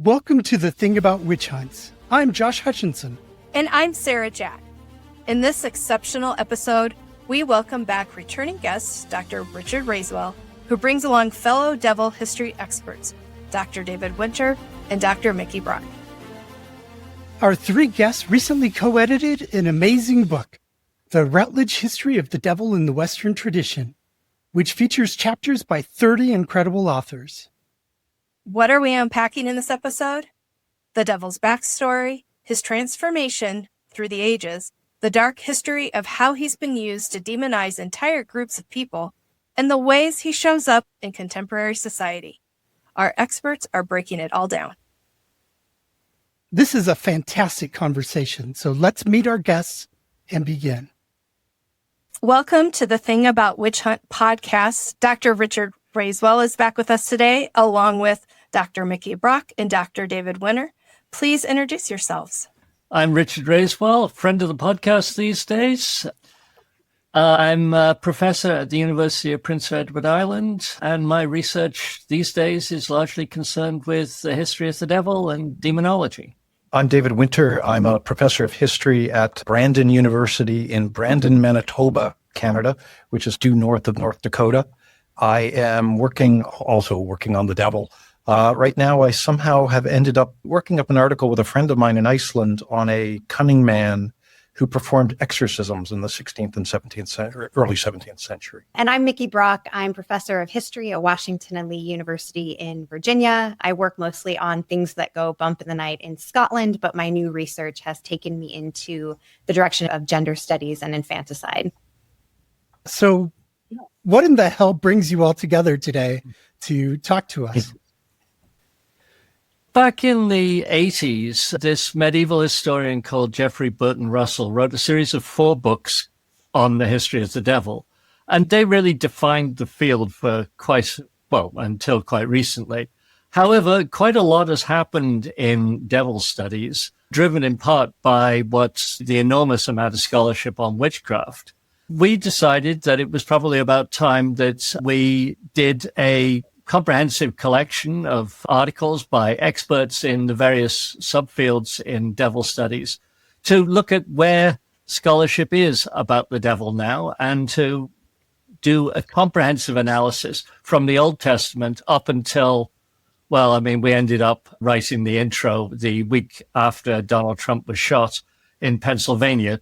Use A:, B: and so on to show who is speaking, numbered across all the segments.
A: Welcome to The Thing About Witch Hunts. I'm Josh Hutchinson.
B: And I'm Sarah Jack. In this exceptional episode, we welcome back returning guest, Dr. Richard Raiswell, who brings along fellow devil history experts, Dr. David Winter and Dr. Mikki Brock.
A: Our three guests recently co-edited an amazing book, The Routledge History of the Devil in the Western Tradition, which features chapters by 30 incredible authors.
B: What are we unpacking in this episode? The devil's backstory, his transformation through the ages, the dark history of how he's been used to demonize entire groups of people, and the ways he shows up in contemporary society. Our experts are breaking it all down.
A: This is a fantastic conversation, so let's meet our guests and begin.
B: Welcome to the Thing About Witch Hunt podcast. Dr. Richard Raiswell is back with us today, along with Dr. Mikki Brock and Dr. David Winter. Please introduce yourselves.
C: I'm Richard Raiswell, a friend of the podcast these days. I'm a professor at the University of Prince Edward Island, and my research these days is largely concerned with the history of the devil and demonology.
D: I'm David Winter. I'm a professor of history at Brandon University in Brandon, Manitoba, Canada, which is due north of North Dakota. I am working on the devil. Right now, I somehow have ended up working up an article with a friend of mine in Iceland on a cunning man who performed exorcisms in the 16th and 17th century, early 17th century.
E: And I'm Mikki Brock. I'm professor of history at Washington and Lee University in Virginia. I work mostly on things that go bump in the night in Scotland, but my new research has taken me into the direction of gender studies and infanticide.
A: So what in the hell brings you all together today to talk to us?
C: Back in the 80s, this medieval historian called Geoffrey Burton Russell wrote a series of 4 books on the history of the devil. And they really defined the field for until quite recently. However, quite a lot has happened in devil studies, driven in part by what's the enormous amount of scholarship on witchcraft. We decided that it was probably about time that we did a comprehensive collection of articles by experts in the various subfields in devil studies to look at where scholarship is about the devil now and to do a comprehensive analysis from the Old Testament up until, we ended up writing the intro the week after Donald Trump was shot in Pennsylvania.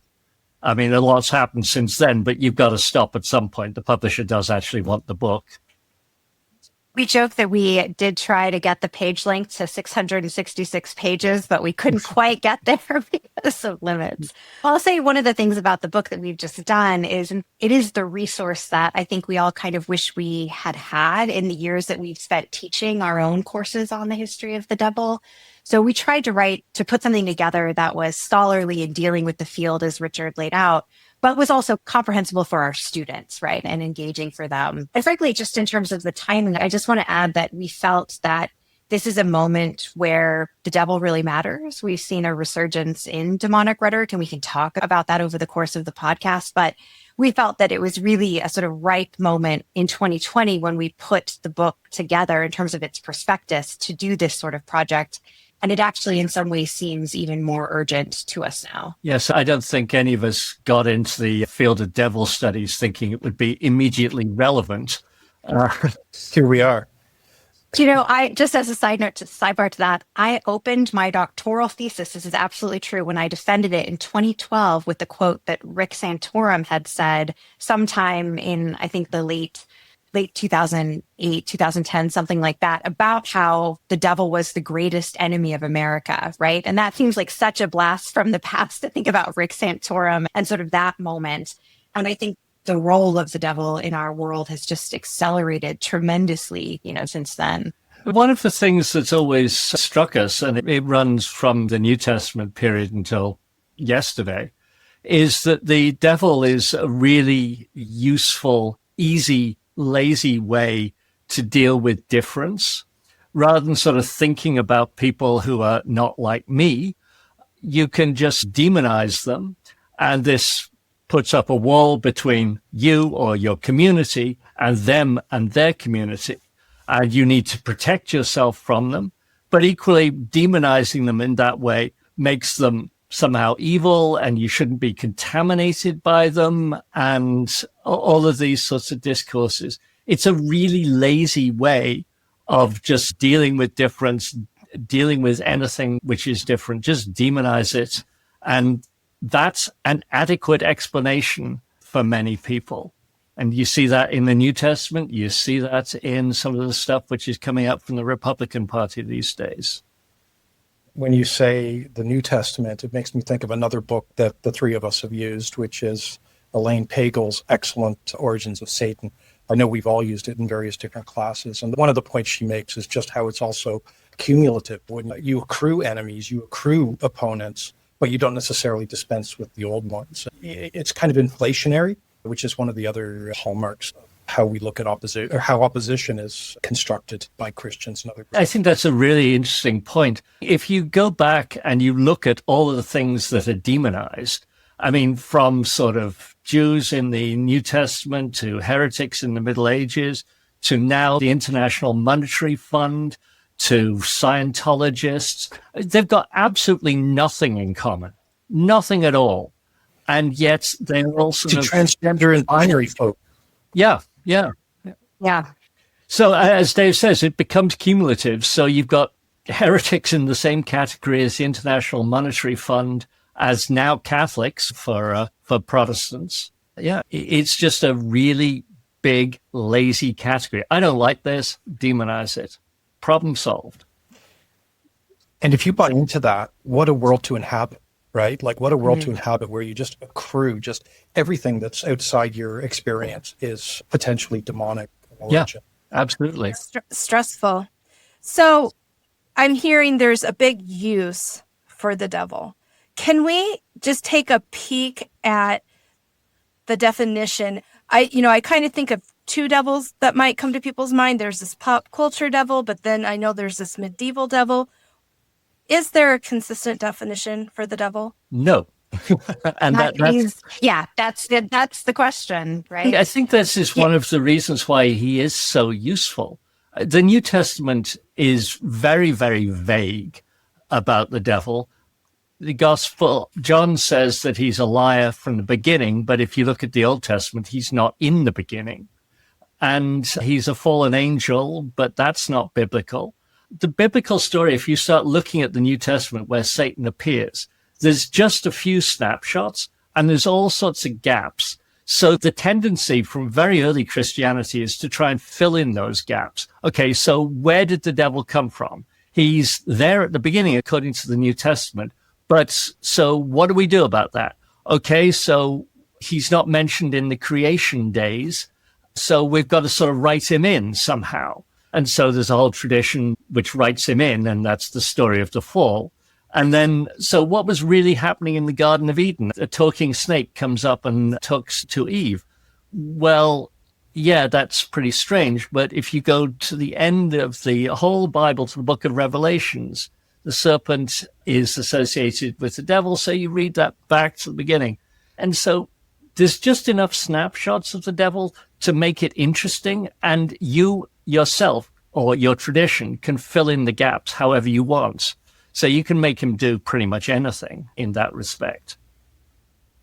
C: A lot's happened since then, but you've got to stop at some point. The publisher does actually want the book.
E: We joke that we did try to get the page length to 666 pages, but we couldn't quite get there because of limits. I'll say one of the things about the book that we've just done is it is the resource that I think we all kind of wish we had in the years that we've spent teaching our own courses on the history of the devil. So we tried to put something together that was scholarly in dealing with the field as Richard laid out, but was also comprehensible for our students, right? And engaging for them. And frankly, just in terms of the timing, I just want to add that we felt that this is a moment where the devil really matters. We've seen a resurgence in demonic rhetoric, and we can talk about that over the course of the podcast. But we felt that it was really a sort of ripe moment in 2020 when we put the book together in terms of its prospectus to do this sort of project. And it actually, in some ways, seems even more urgent to us now.
C: Yes, I don't think any of us got into the field of devil studies thinking it would be immediately relevant.
D: Here we are.
E: I just as a sidebar to that, I opened my doctoral thesis. This is absolutely true. When I defended it in 2012 with the quote that Rick Santorum had said sometime in, I think, the late 2008, 2010, something like that, about how the devil was the greatest enemy of America, right? And that seems like such a blast from the past to think about Rick Santorum and sort of that moment. And I think the role of the devil in our world has just accelerated tremendously, since then.
C: One of the things that's always struck us, and it runs from the New Testament period until yesterday, is that the devil is a really useful, easy, lazy way to deal with difference. Rather than sort of thinking about people who are not like me, you can just demonize them. And this puts up a wall between you or your community and them and their community. And you need to protect yourself from them. But equally, demonizing them in that way makes them somehow evil, and you shouldn't be contaminated by them, and all of these sorts of discourses. It's a really lazy way of just dealing with difference, dealing with anything which is different. Just demonize it. And that's an adequate explanation for many people. And you see that in the New Testament. You see that in some of the stuff which is coming up from the Republican Party these days.
D: When you say the New Testament, it makes me think of another book that the three of us have used, which is Elaine Pagel's excellent Origins of Satan. I know we've all used it in various different classes. And one of the points she makes is just how it's also cumulative. When you accrue enemies, you accrue opponents, but you don't necessarily dispense with the old ones. It's kind of inflationary, which is one of the other hallmarks of how we look at opposition, or how opposition is constructed by Christians and other.
C: I think that's a really interesting point. If you go back and you look at all of the things that are demonized, I mean, from sort of Jews in the New Testament to heretics in the Middle Ages to now the International Monetary Fund to Scientologists, they've got absolutely nothing in common, nothing at all. And yet they're also
D: to transgender and binary folk.
C: Yeah. So as Dave says, it becomes cumulative. So you've got heretics in the same category as the International Monetary Fund, as now Catholics for Protestants. Yeah, it's just a really big, lazy category. I don't like this. Demonize it. Problem solved.
D: And if you buy into that, what a world to inhabit. Right? Like what a world to inhabit where you just accrue just everything that's outside your experience is potentially demonic.
C: Yeah, absolutely.
B: Stressful. So I'm hearing there's a big use for the devil. Can we just take a peek at the definition? I kind of think of two devils that might come to people's mind. There's this pop culture devil, but then I know there's this medieval devil. Is there a consistent definition for the devil?
C: No. And that's
E: the question, right?
C: I think this is one of the reasons why he is so useful. The New Testament is very, very vague about the devil. The Gospel, John says that he's a liar from the beginning, but if you look at the Old Testament, he's not in the beginning. And he's a fallen angel, but that's not biblical. The biblical story, if you start looking at the New Testament where Satan appears, there's just a few snapshots and there's all sorts of gaps. So the tendency from very early Christianity is to try and fill in those gaps. Okay, so where did the devil come from? He's there at the beginning, according to the New Testament. But so what do we do about that? Okay, so he's not mentioned in the creation days. So we've got to sort of write him in somehow. And so there's a whole tradition which writes him in, and that's the story of the fall. And then, so what was really happening in the Garden of Eden? A talking snake comes up and talks to Eve. Well, yeah, that's pretty strange. But if you go to the end of the whole Bible, to the book of Revelations, the serpent is associated with the devil. So you read that back to the beginning. And so there's just enough snapshots of the devil to make it interesting. And you yourself or your tradition can fill in the gaps however you want. So you can make him do pretty much anything in that respect.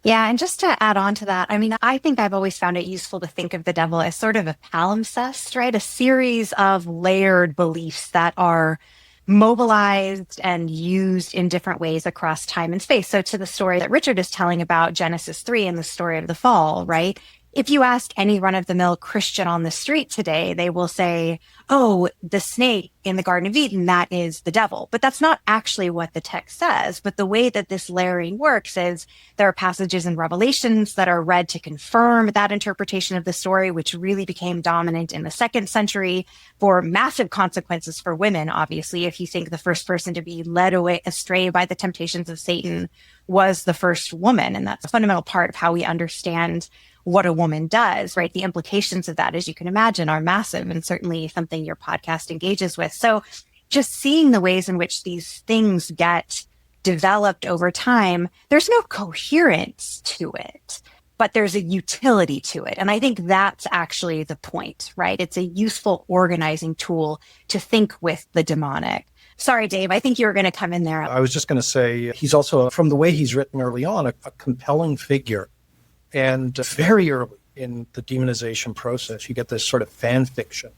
E: Yeah, and just to add on to that, I mean, I think I've always found it useful to think of the devil as sort of a palimpsest, right? A series of layered beliefs that are mobilized and used in different ways across time and space. So to the story that Richard is telling about Genesis 3 and the story of the fall, right? If you ask any run-of-the-mill Christian on the street today, they will say, oh, the snake in the Garden of Eden, that is the devil. But that's not actually what the text says. But the way that this layering works is there are passages in Revelations that are read to confirm that interpretation of the story, which really became dominant in the 2nd century for massive consequences for women, obviously. If you think the first person to be led away astray by the temptations of Satan was the first woman, and that's a fundamental part of how we understand what a woman does, right? The implications of that, as you can imagine, are massive and certainly something your podcast engages with. So just seeing the ways in which these things get developed over time, there's no coherence to it, but there's a utility to it. And I think that's actually the point, right? It's a useful organizing tool to think with the demonic. Sorry, Dave, I think you were going to come in there.
D: I was just going to say he's also, from the way he's written early on, a compelling figure. And very early in the demonization process, you get this sort of fan fiction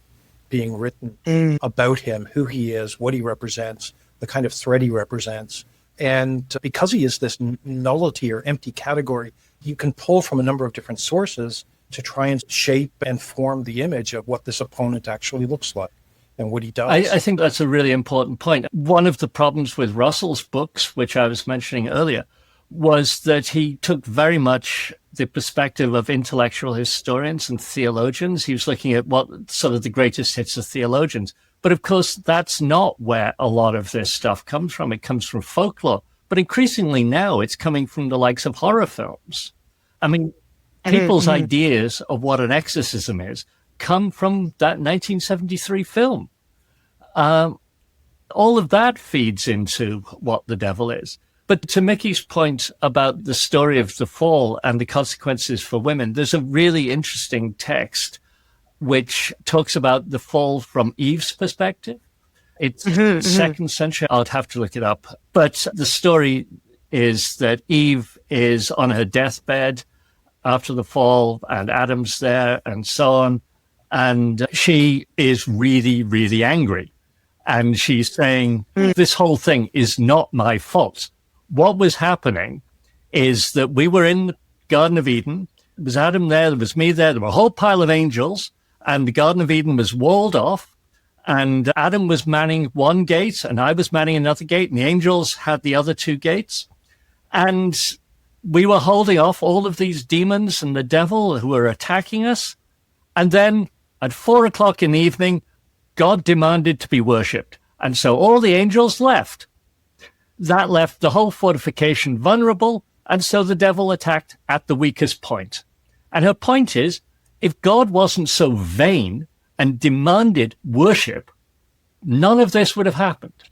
D: being written about him, who he is, what he represents, the kind of threat he represents. And because he is this nullity or empty category, you can pull from a number of different sources to try and shape and form the image of what this opponent actually looks like and what he does.
C: I think that's a really important point. One of the problems with Russell's books, which I was mentioning earlier, was that he took very much the perspective of intellectual historians and theologians. He was looking at what sort of the greatest hits of theologians. But of course, that's not where a lot of this stuff comes from. It comes from folklore. But increasingly now, it's coming from the likes of horror films. I mean, people's ideas of what an exorcism is come from that 1973 film. All of that feeds into what the devil is. But to Mikki's point about the story of the fall and the consequences for women, there's a really interesting text which talks about the fall from Eve's perspective. It's second century. I'd have to look it up. But the story is that Eve is on her deathbed after the fall, and Adam's there, and so on. And she is really, really angry. And she's saying, this whole thing is not my fault. What was happening is that we were in the Garden of Eden. There was Adam there was me there were a whole pile of angels, and the Garden of Eden was walled off, and Adam was manning one gate, and I was manning another gate, and the angels had the other two gates. And we were holding off all of these demons and the devil who were attacking us. And then at 4:00 in the evening, God demanded to be worshipped. And so all the angels left. That left the whole fortification vulnerable, and so the devil attacked at the weakest point. And her point is, if God wasn't so vain and demanded worship, none of this would have happened.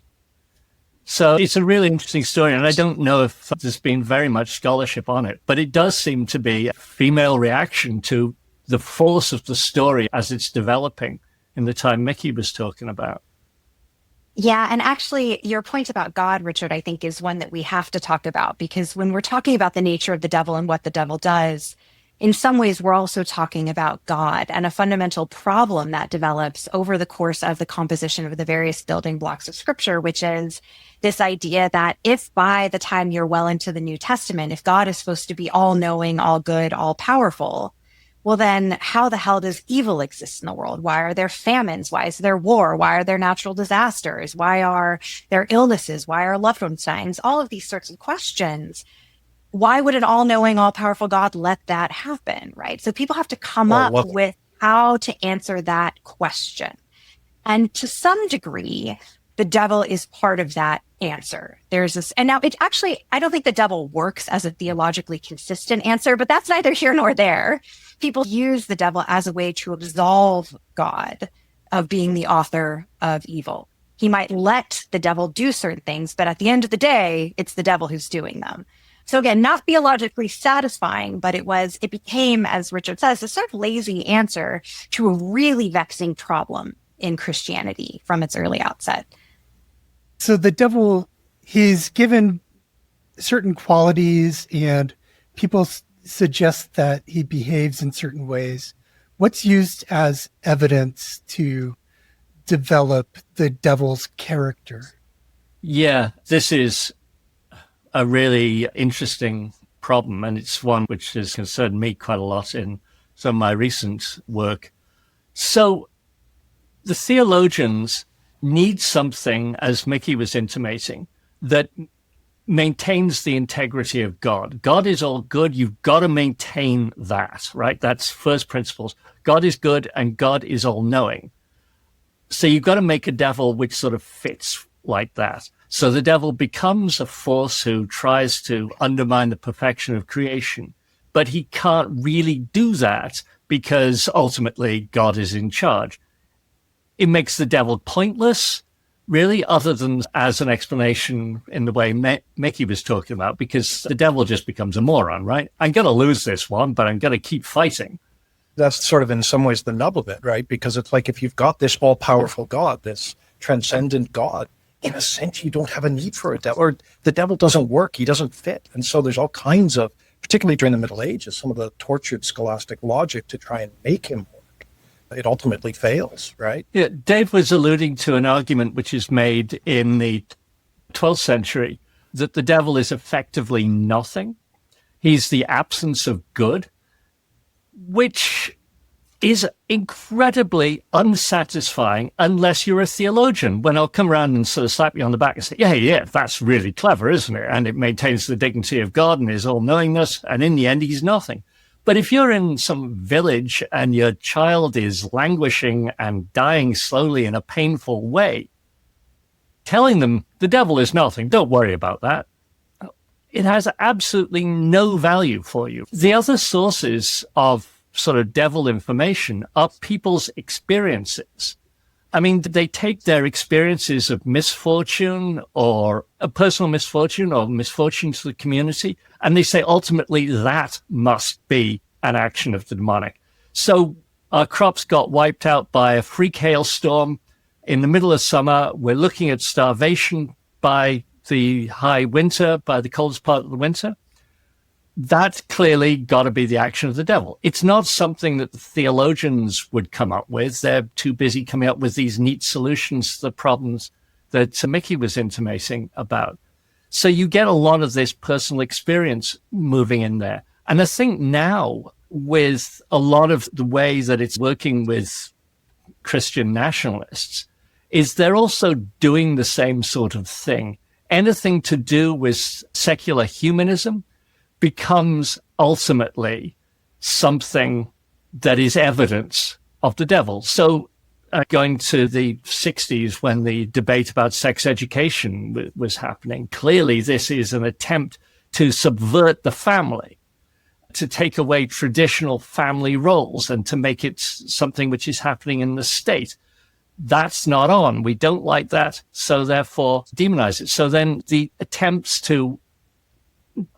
C: So it's a really interesting story, and I don't know if there's been very much scholarship on it, but it does seem to be a female reaction to the force of the story as it's developing in the time Mikki was talking about.
E: Yeah. And actually, your point about God, Richard, I think is one that we have to talk about, because when we're talking about the nature of the devil and what the devil does, in some ways, we're also talking about God and a fundamental problem that develops over the course of the composition of the various building blocks of Scripture, which is this idea that if by the time you're well into the New Testament, if God is supposed to be all knowing, all good, all powerful, well, then how the hell does evil exist in the world? Why are there famines? Why is there war? Why are there natural disasters? Why are there illnesses? Why are loved ones dying? All of these sorts of questions. Why would an all-knowing, all-powerful God let that happen, right? So people have to come up with how to answer that question. And to some degree, the devil is part of that answer. There's this, and now it actually, I don't think the devil works as a theologically consistent answer, but that's neither here nor there. People use the devil as a way to absolve God of being the author of evil. He might let the devil do certain things, but at the end of the day, it's the devil who's doing them. So again, not theologically satisfying, but it became, as Richard says, a sort of lazy answer to a really vexing problem in Christianity from its early outset.
A: So the devil, he's given certain qualities, and people suggest that he behaves in certain ways. What's used as evidence to develop the devil's character?
C: Yeah, this is a really interesting problem, and it's one which has concerned me quite a lot in some of my recent work. So the theologians need something, as Mikki was intimating, that maintains the integrity of God. God is all good. You've got to maintain that, right? That's first principles. God is good and God is all knowing. So you've got to make a devil which sort of fits like that. So the devil becomes a force who tries to undermine the perfection of creation, but he can't really do that because ultimately God is in charge. It makes the devil pointless, really, other than as an explanation in the way Mikki was talking about, because the devil just becomes a moron, right? I'm going to lose this one, but I'm going to keep fighting.
D: That's sort of in some ways the nub of it, right? Because it's like if you've got this all-powerful God, this transcendent God, in a sense, you don't have a need for a devil, or the devil doesn't work. He doesn't fit. And so there's all kinds of, particularly during the Middle Ages, some of the tortured scholastic logic to try and make him work. It ultimately fails, right?
C: Yeah, Dave was alluding to an argument which is made in the 12th century that the devil is effectively nothing. He's the absence of good, which is incredibly unsatisfying unless you're a theologian. When I'll come around and sort of slap you on the back and say, yeah, that's really clever, isn't it? And it maintains the dignity of God and his all-knowingness. And in the end, he's nothing. But if you're in some village and your child is languishing and dying slowly in a painful way, telling them the devil is nothing, don't worry about that, it has absolutely no value for you. The other sources of sort of devil information are people's experiences. I mean, they take their experiences of misfortune or a personal misfortune or misfortune to the community, and they say ultimately that must be an action of the demonic. So our crops got wiped out by a freak hailstorm in the middle of summer. We're looking at starvation by the high winter, by the coldest part of the winter. That's clearly got to be the action of the devil. It's not something that the theologians would come up with. They're too busy coming up with these neat solutions to the problems that Mikki was intimating about. So you get a lot of this personal experience moving in there. And I think now with a lot of the way that it's working with Christian nationalists is they're also doing the same sort of thing. Anything to do with secular humanism becomes ultimately something that is evidence of the devil. So going to the 60s when the debate about sex education was happening, clearly this is an attempt to subvert the family, to take away traditional family roles and to make it something which is happening in the state. That's not on. We don't like that. So therefore demonize it. So then the attempts to,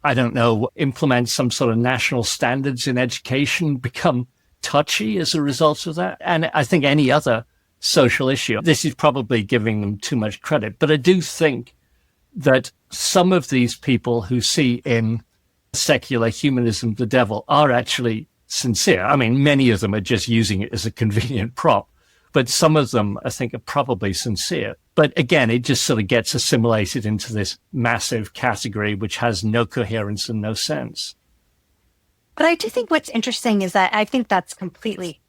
C: I don't know, implement some sort of national standards in education become touchy as a result of that. And I think any other social issue, this is probably giving them too much credit. But I do think that some of these people who see in secular humanism the devil are actually sincere. I mean, many of them are just using it as a convenient prop, but some of them I think are probably sincere. But again, it just sort of gets assimilated into this massive category which has no coherence and no sense.
E: But I do think what's interesting is that I think that's completely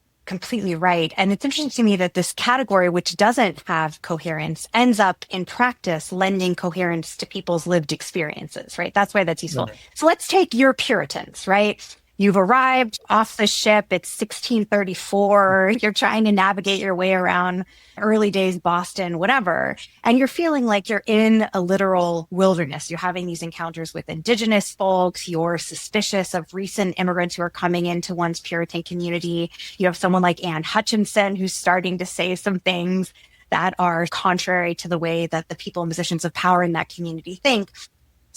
E: right. And it's interesting to me that this category, which doesn't have coherence, ends up in practice lending coherence to people's lived experiences, right? That's why that's useful. Right. So let's take your Puritans, right? You've arrived off the ship. It's 1634. You're trying to navigate your way around early days Boston, whatever. And you're feeling like you're in a literal wilderness. You're having these encounters with indigenous folks. You're suspicious of recent immigrants who are coming into one's Puritan community. You have someone like Anne Hutchinson who's starting to say some things that are contrary to the way that the people and positions of power in that community think.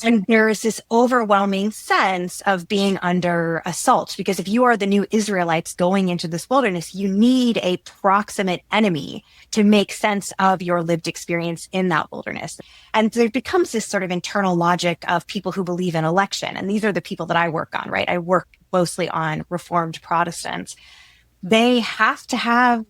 E: And there is this overwhelming sense of being under assault, because if you are the new Israelites going into this wilderness, you need a proximate enemy to make sense of your lived experience in that wilderness. And there becomes this sort of internal logic of people who believe in election. And these are the people that I work on, right? I work mostly on Reformed Protestants. They have to have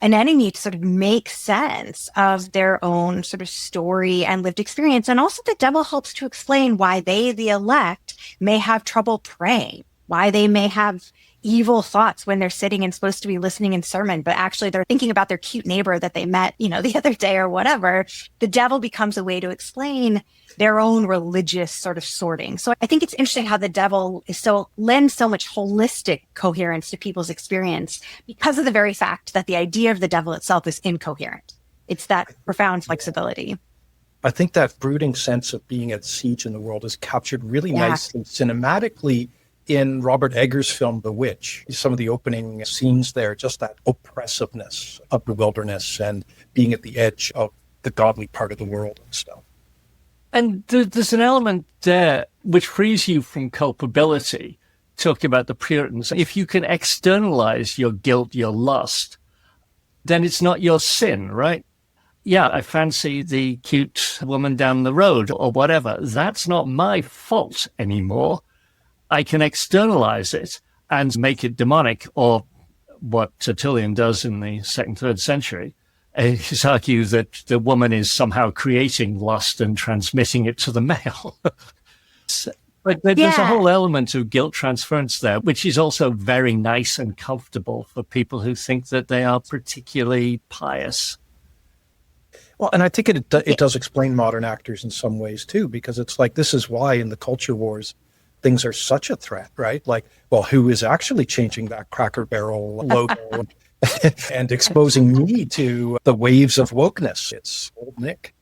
E: an enemy to sort of make sense of their own sort of story and lived experience. And also the devil helps to explain why they, the elect, may have trouble praying, why they may have evil thoughts when they're sitting and supposed to be listening in sermon, but actually they're thinking about their cute neighbor that they met, the other day or whatever. The devil becomes a way to explain their own religious sort of sorting. So I think it's interesting how the devil lends so much holistic coherence to people's experience because of the very fact that the idea of the devil itself is incoherent. It's that profound flexibility.
D: I think that brooding sense of being at siege in the world is captured really nicely cinematically in Robert Eggers' film, The Witch. Some of the opening scenes there, just that oppressiveness of the wilderness and being at the edge of the godly part of the world and stuff.
C: And there's an element there which frees you from culpability, talking about the Puritans. If you can externalize your guilt, your lust, then it's not your sin, right? yeah, I fancy the cute woman down the road or whatever. That's not my fault anymore. I can externalize it and make it demonic, or what Tertullian does in the 2nd, 3rd century. He's argued that the woman is somehow creating lust and transmitting it to the male. But there's a whole element of guilt transference there, which is also very nice and comfortable for people who think that they are particularly pious.
D: Well, and I think it does explain modern actors in some ways too, because it's like, this is why in the culture wars, things are such a threat, right? Like, well, who is actually changing that Cracker Barrel logo and exposing me to the waves of wokeness? It's old Nick.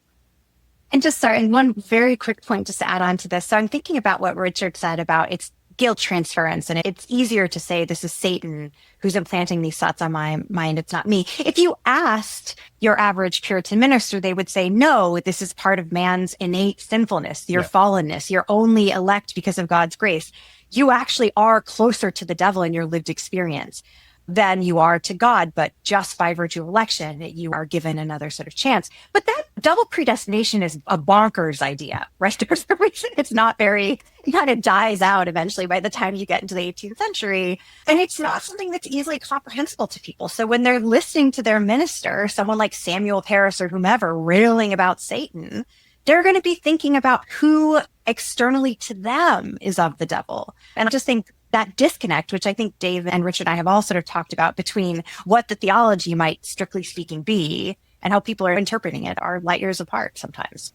E: And and one very quick point just to add on to this. So I'm thinking about what Richard said about it's guilt transference. And it's easier to say this is Satan who's implanting these thoughts on my mind. It's not me. If you asked your average Puritan minister, they would say, no, this is part of man's innate sinfulness, your fallenness. You're only elect because of God's grace. You actually are closer to the devil in your lived experience than you are to God, but just by virtue of election, you are given another sort of chance. But that double predestination is a bonkers idea, right? There's a reason it's not it kind of dies out eventually by the time you get into the 18th century. And it's not something that's easily comprehensible to people. So when they're listening to their minister, someone like Samuel Parris or whomever, railing about Satan, they're going to be thinking about who externally to them is of the devil. And I just think that disconnect, which I think Dave and Richard and I have all sort of talked about between what the theology might strictly speaking be and how people are interpreting it, are light years apart sometimes.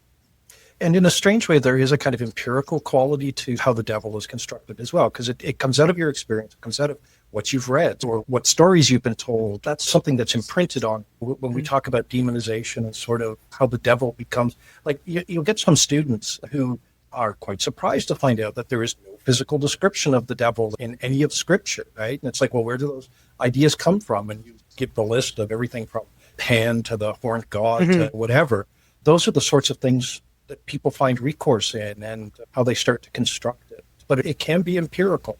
D: And in a strange way, there is a kind of empirical quality to how the devil is constructed as well, because it comes out of your experience, it comes out of what you've read or what stories you've been told. That's something that's imprinted on when we talk about demonization and sort of how the devil becomes, like you'll get some students who are quite surprised to find out that there is no physical description of the devil in any of Scripture, right? And it's like, well, where do those ideas come from? And you give the list of everything from Pan to the horned god to whatever. Those are the sorts of things that people find recourse in and how they start to construct it. But it can be empirical.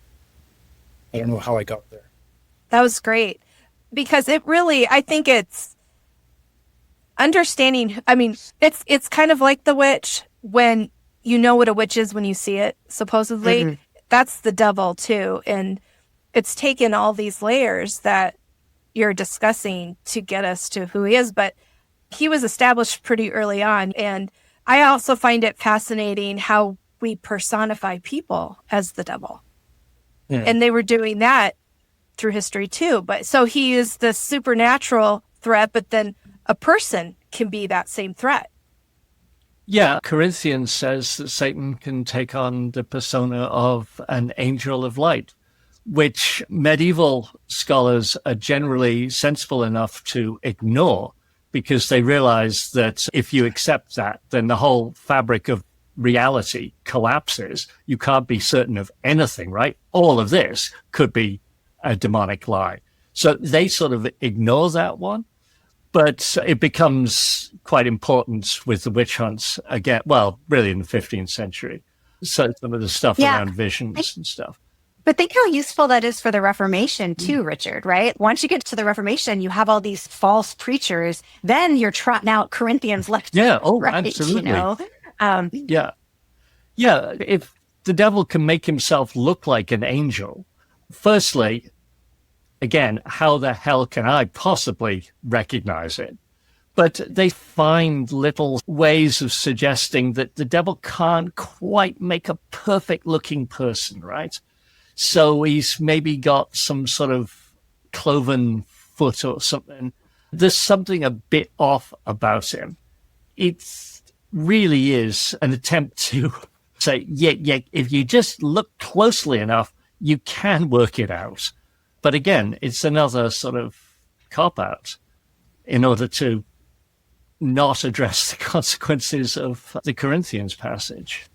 D: I don't know how I got there.
B: That was great. Because it really, I think it's understanding, I mean, it's kind of like the witch when you know what a witch is when you see it, supposedly. That's the devil too. And it's taken all these layers that you're discussing to get us to who he is. But he was established pretty early on. And I also find it fascinating how we personify people as the devil. And they were doing that through history too. But so he is the supernatural threat, but then a person can be that same threat.
C: Yeah, Corinthians says that Satan can take on the persona of an angel of light, which medieval scholars are generally sensible enough to ignore because they realize that if you accept that, then the whole fabric of reality collapses. You can't be certain of anything, right? All of this could be a demonic lie. So they sort of ignore that one. But it becomes quite important with the witch hunts again, well, really in the 15th century. So some of the stuff around visions and stuff.
E: But think how useful that is for the Reformation too, Richard, right? Once you get to the Reformation, you have all these false preachers. Then you're trotting out Corinthians left.
C: Yeah,
E: right,
C: absolutely.
E: You know?
C: Yeah, if the devil can make himself look like an angel, firstly, again, how the hell can I possibly recognize it? But they find little ways of suggesting that the devil can't quite make a perfect looking person, right? So he's maybe got some sort of cloven foot or something. There's something a bit off about him. It really is an attempt to say, yeah, if you just look closely enough, you can work it out. But again, it's another sort of cop-out in order to not address the consequences of the Corinthians passage.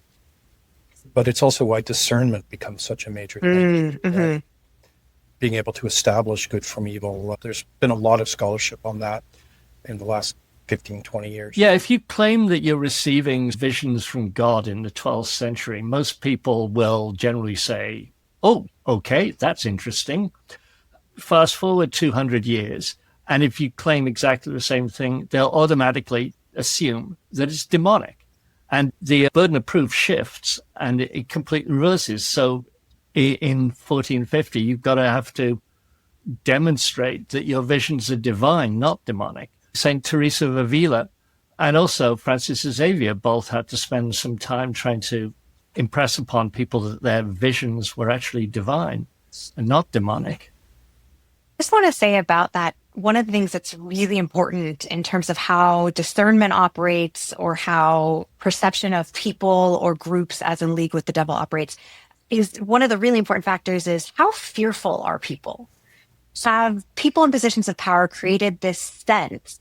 D: But it's also why discernment becomes such a major thing. Right? Being able to establish good from evil. There's been a lot of scholarship on that in the last 15, 20 years.
C: Yeah, if you claim that you're receiving visions from God in the 12th century, most people will generally say, oh, okay, that's interesting. Fast forward 200 years, And if you claim exactly the same thing, they'll automatically assume that it's demonic. And the burden of proof shifts and it completely reverses. So in 1450, you've got to have to demonstrate that your visions are divine, not demonic. Saint Teresa of Avila and also Francis Xavier both had to spend some time trying to impress upon people that their visions were actually divine and not demonic.
E: I just want to say about that, one of the things that's really important in terms of how discernment operates or how perception of people or groups as in league with the devil operates is one of the really important factors is how fearful are people? Have people in positions of power created this sense,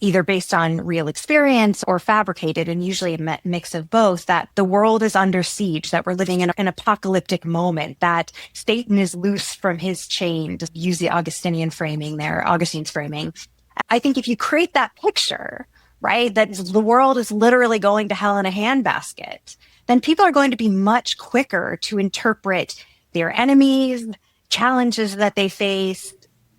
E: either based on real experience or fabricated, and usually a mix of both, that the world is under siege, that we're living in an apocalyptic moment, that Satan is loose from his chain, to use the Augustine's framing. I think if you create that picture, right, that the world is literally going to hell in a handbasket, then people are going to be much quicker to interpret their enemies, challenges that they face,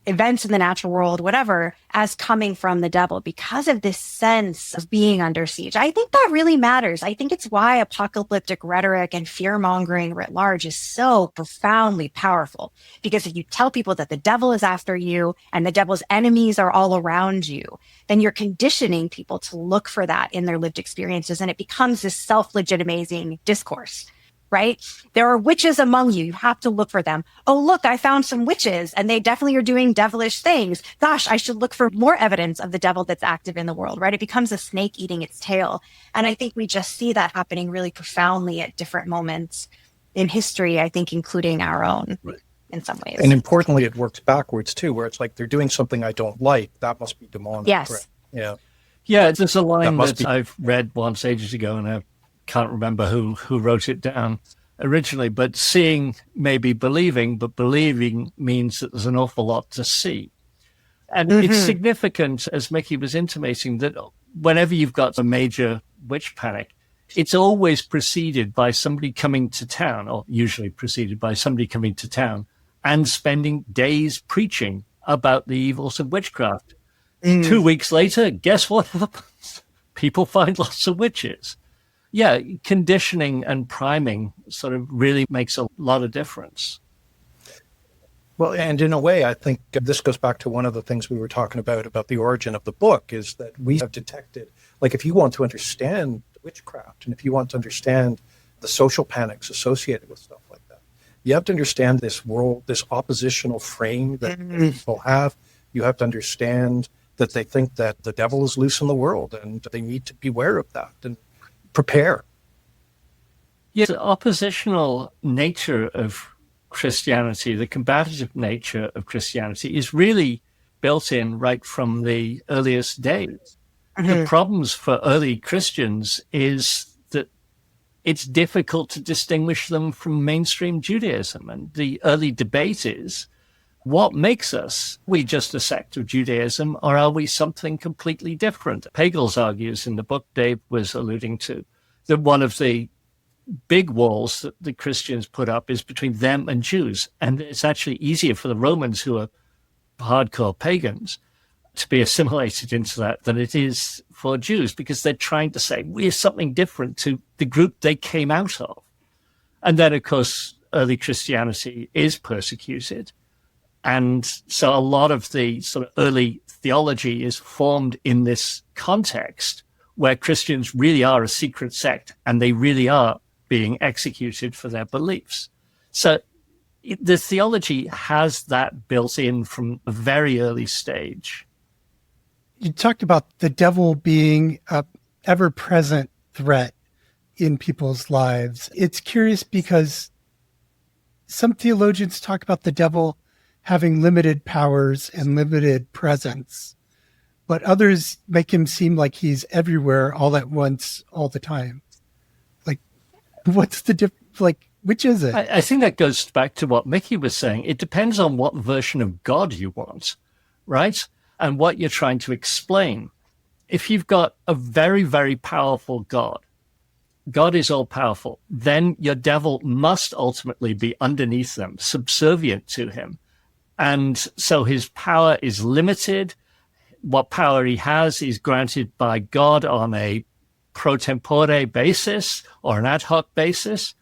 E: events in the natural world, whatever, as coming from the devil because of this sense of being under siege. I think that really matters. I think it's why apocalyptic rhetoric and fear mongering writ large is so profoundly powerful. Because if you tell people that the devil is after you and the devil's enemies are all around you, then you're conditioning people to look for that in their lived experiences. And it becomes this self-legitimizing discourse. Right? There are witches among you. You have to look for them. Oh, look, I found some witches and they definitely are doing devilish things. Gosh, I should look for more evidence of the devil that's active in the world, right? It becomes a snake eating its tail. And I think we just see that happening really profoundly at different moments in history, I think, including our own in some ways.
D: And importantly, it works backwards too, where it's like they're doing something I don't like. That must be demonic.
E: Yes.
D: Correct? Yeah.
C: Yeah, there's a line that I've read once ages ago and I can't remember who wrote it down originally, but seeing may be believing, but believing means that there's an awful lot to see. And it's significant, as Mikki was intimating, that whenever you've got a major witch panic, it's always preceded by somebody coming to town, or usually preceded by somebody coming to town and spending days preaching about the evils of witchcraft. 2 weeks later, guess what happens? People find lots of witches. Yeah, conditioning and priming sort of really makes a lot of difference.
D: Well, and in a way, I think this goes back to one of the things we were talking about the origin of the book, is that we have detected, like if you want to understand witchcraft and if you want to understand the social panics associated with stuff like that, you have to understand this world, this oppositional frame that people have. You have to understand that they think that the devil is loose in the world and they need to beware of that and prepare.
C: Yeah, the oppositional nature of Christianity, the combative nature of Christianity is really built in right from the earliest days. The problems for early Christians is that it's difficult to distinguish them from mainstream Judaism. And the early debate is, what makes us? Are we just a sect of Judaism, or are we something completely different? Pagels argues in the book Dave was alluding to that one of the big walls that the Christians put up is between them and Jews. And it's actually easier for the Romans, who are hardcore pagans, to be assimilated into that than it is for Jews, because they're trying to say we're something different to the group they came out of. And then, of course, early Christianity is persecuted. And so a lot of the sort of early theology is formed in this context where Christians really are a secret sect and they really are being executed for their beliefs. So the theology has that built in from a very early stage.
A: You talked about the devil being a ever-present threat in people's lives. It's curious because some theologians talk about the devil having limited powers and limited presence, but others make him seem like he's everywhere all at once, all the time. Like, what's the difference? Like, which is it?
C: I think that goes back to what Mikki was saying. It depends on what version of God you want, right? And what you're trying to explain. If you've got a very, very powerful God, God is all powerful, then your devil must ultimately be underneath them, subservient to him. And so his power is limited. What power he has is granted by God on a pro tempore basis or an ad hoc basis.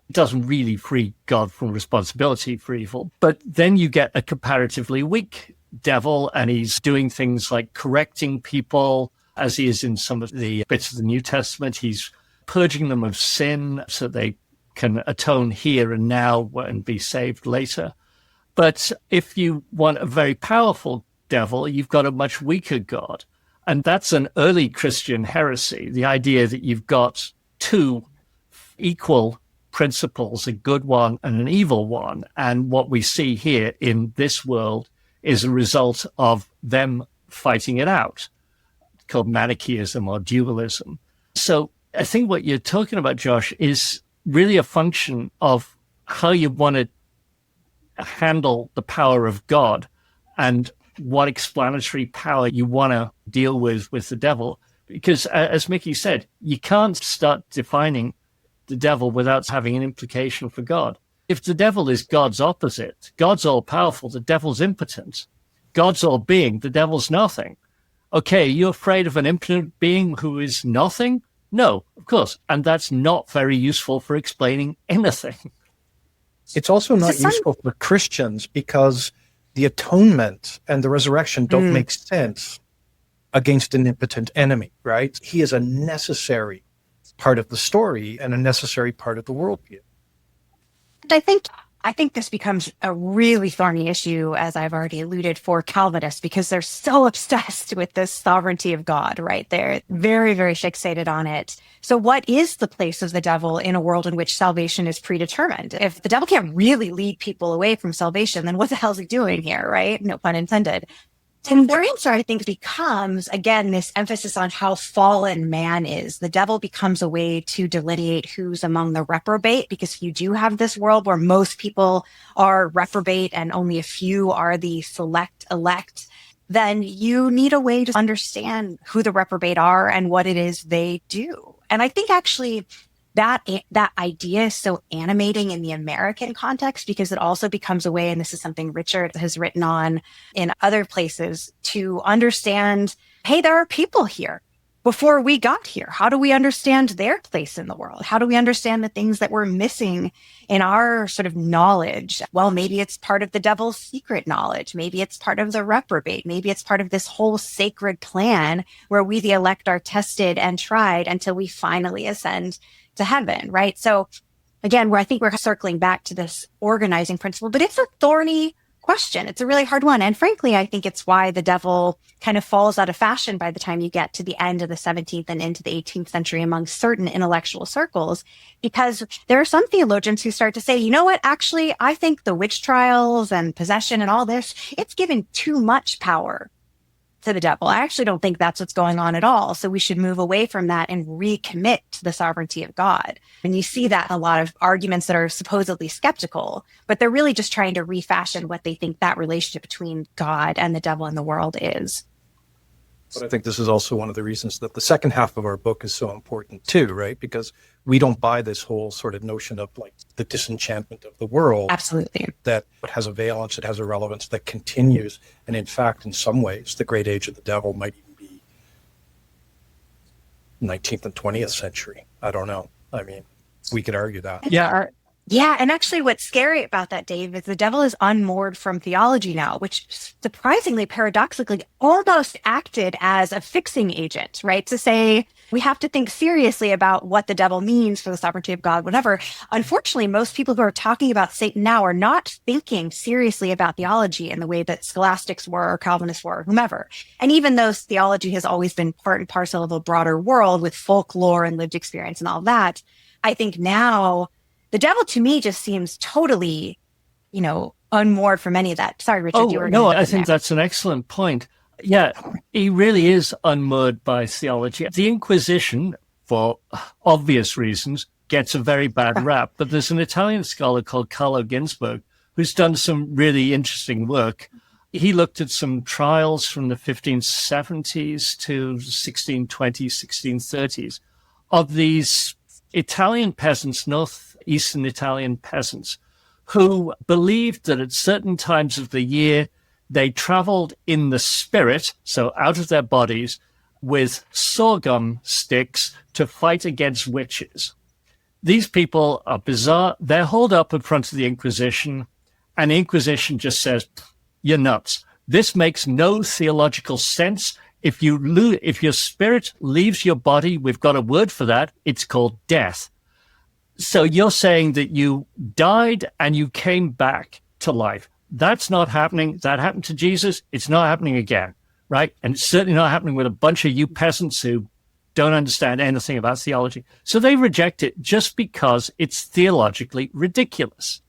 C: It doesn't really free God from responsibility for evil. But then you get a comparatively weak devil, and he's doing things like correcting people, as he is in some of the bits of the New Testament. He's purging them of sin so they can atone here and now and be saved later. But if you want a very powerful devil, you've got a much weaker God. And that's an early Christian heresy, the idea that you've got two equal principles, a good one and an evil one. And what we see here in this world is a result of them fighting it out, called Manichaeism or dualism. So I think what you're talking about, Josh, is really a function of how you want to handle the power of God and what explanatory power you want to deal with the devil. Because as Mikki said, you can't start defining the devil without having an implication for God. If the devil is God's opposite, God's all powerful, the devil's impotent. God's all being, the devil's nothing. Okay, you're afraid of an impotent being who is nothing? No, of course. And that's not very useful for explaining anything.
D: It's also not useful for Christians because the atonement and the resurrection don't make sense against an impotent enemy, right? He is a necessary part of the story and a necessary part of the worldview.
E: And I think this becomes a really thorny issue, as I've already alluded, for Calvinists, because they're so obsessed with this sovereignty of God, right? They're very, very fixated on it. So what is the place of the devil in a world in which salvation is predetermined? If the devil can't really lead people away from salvation, then what the hell is he doing here, right? No pun intended. And their answer, I think, becomes, again, this emphasis on how fallen man is. The devil becomes a way to delineate who's among the reprobate, because you do have this world where most people are reprobate and only a few are the select elect. Then you need a way to understand who the reprobate are and what it is they do. And I think actually that idea is so animating in the American context, because it also becomes a way, and this is something Richard has written on in other places, to understand, hey, there are people here before we got here. How do we understand their place in the world? How do we understand the things that we're missing in our sort of knowledge? Well, maybe it's part of the devil's secret knowledge. Maybe it's part of the reprobate. Maybe it's part of this whole sacred plan where we, the elect, are tested and tried until we finally ascend to heaven, right? So again, I think we're circling back to this organizing principle, but it's a thorny question. It's a really hard one. And frankly, I think it's why the devil kind of falls out of fashion by the time you get to the end of the 17th and into the 18th century among certain intellectual circles, because there are some theologians who start to say, you know what, actually, I think the witch trials and possession and all this, it's giving too much power to the devil. I actually don't think that's what's going on at all. So we should move away from that and recommit to the sovereignty of God. And you see that in a lot of arguments that are supposedly skeptical, but they're really just trying to refashion what they think that relationship between God and the devil and the world is.
D: But I think this is also one of the reasons that the second half of our book is so important too, right? Because we don't buy this whole sort of notion of like the disenchantment of the world.
E: Absolutely.
D: That it has a valence, it has a relevance that continues. And in fact, in some ways, the great age of the devil might even be 19th and 20th century. I don't know. I mean, we could argue that.
E: Yeah. And actually what's scary about that, Dave, is the devil is unmoored from theology now, which surprisingly, paradoxically, almost acted as a fixing agent, right? To say, we have to think seriously about what the devil means for the sovereignty of God, whatever. Unfortunately, most people who are talking about Satan now are not thinking seriously about theology in the way that scholastics were or Calvinists were or whomever. And even though theology has always been part and parcel of a broader world with folklore and lived experience and all that, I think now the devil to me just seems totally, unmoored from any of that. Sorry, Richard, you were
C: no, I think that's an excellent point. Yeah, he really is unmoored by theology. The Inquisition, for obvious reasons, gets a very bad rap, but there's an Italian scholar called Carlo Ginzburg who's done some really interesting work. He looked at some trials from the 1570s to 1620s, 1630s of these Italian peasants, northeastern Italian peasants, who believed that at certain times of the year, they traveled in the spirit, so out of their bodies, with sorghum sticks to fight against witches. These people are bizarre. They're hauled up in front of the Inquisition, and the Inquisition just says, you're nuts. This makes no theological sense. If your spirit leaves your body, we've got a word for that. It's called death. So you're saying that you died and you came back to life. That's not happening. That happened to Jesus. It's not happening again, right? And it's certainly not happening with a bunch of you peasants who don't understand anything about theology. So they reject it just because it's theologically ridiculous.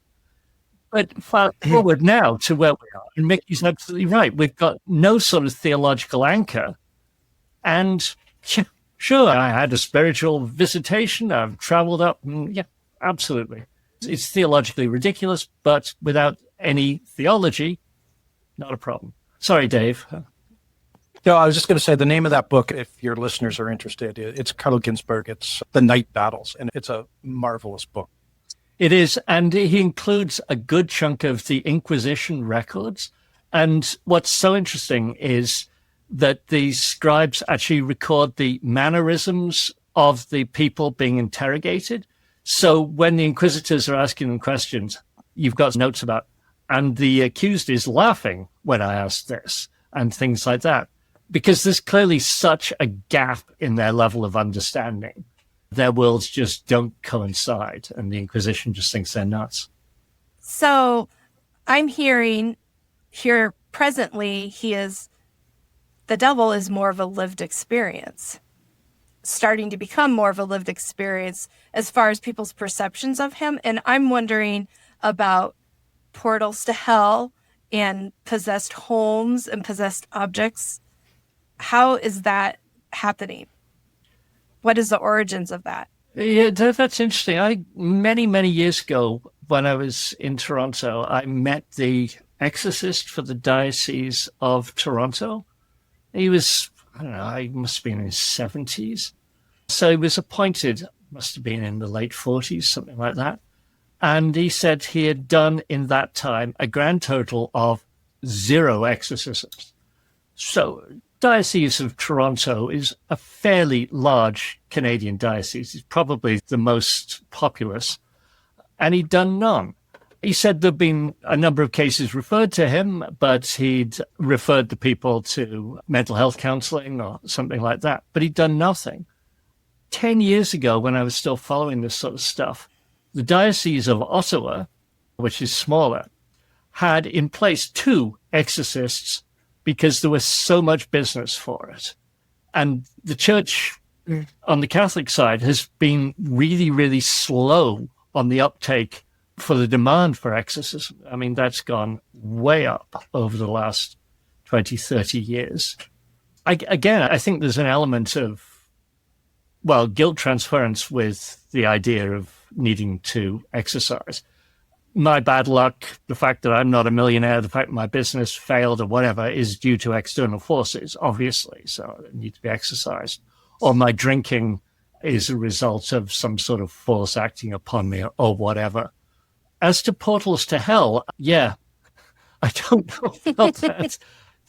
C: But fast forward now to where we are, and Mikki's absolutely right. We've got no sort of theological anchor. And sure, I had a spiritual visitation. I've traveled up. Yeah, absolutely. It's theologically ridiculous, but without any theology, not a problem. Sorry, Dave.
D: No, I was just going to say the name of that book, if your listeners are interested, it's Carlo Ginzburg. It's The Night Battles, and it's a marvelous book.
C: It is, and he includes a good chunk of the Inquisition records. And what's so interesting is that the scribes actually record the mannerisms of the people being interrogated. So when the inquisitors are asking them questions, you've got notes about, and the accused is laughing when I ask this, and things like that. Because there's clearly such a gap in their level of understanding. Their worlds just don't coincide, and the Inquisition just thinks they're nuts.
B: So I'm hearing here presently, the devil is more of a lived experience, starting to become more of a lived experience as far as people's perceptions of him. And I'm wondering about portals to hell and possessed homes and possessed objects. How is that happening? What is the origins of that?
C: Yeah, that's interesting. Many years ago, when I was in Toronto, I met the exorcist for the Diocese of Toronto. He was, I don't know, he must have been in his 70s. So he was appointed, must have been in the late 40s, something like that. And he said he had done in that time a grand total of 0 exorcisms. So Diocese of Toronto is a fairly large Canadian diocese. It's probably the most populous, and he'd done none. He said there'd been a number of cases referred to him, but he'd referred the people to mental health counseling or something like that, but he'd done nothing. 10 years ago, when I was still following this sort of stuff, the Diocese of Ottawa, which is smaller, had in place 2 exorcists because there was so much business for it. And the church on the Catholic side has been really slow on the uptake for the demand for exorcism. I mean, that's gone way up over the last 20, 30 years. I think there's an element of, guilt transference with the idea of needing to exorcise. My bad luck, the fact that I'm not a millionaire, the fact my business failed or whatever is due to external forces, obviously, so it needs to be exercised. Or my drinking is a result of some sort of force acting upon me or whatever. As to portals to hell, I don't know about that.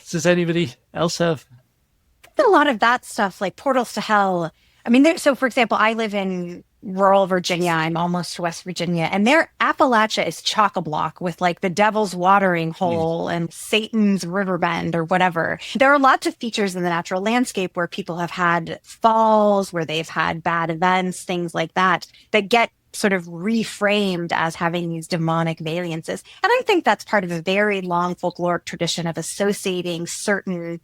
C: Does anybody else have?
E: A lot of that stuff, like portals to hell. I mean, so for example, I live in rural Virginia. I'm almost to West Virginia, and their Appalachia is chock-a-block with like the Devil's Watering Hole and Satan's Riverbend or whatever. There are lots of features in the natural landscape where people have had falls, where they've had bad events, things like that get sort of reframed as having these demonic valiances. And I think that's part of a very long folkloric tradition of associating certain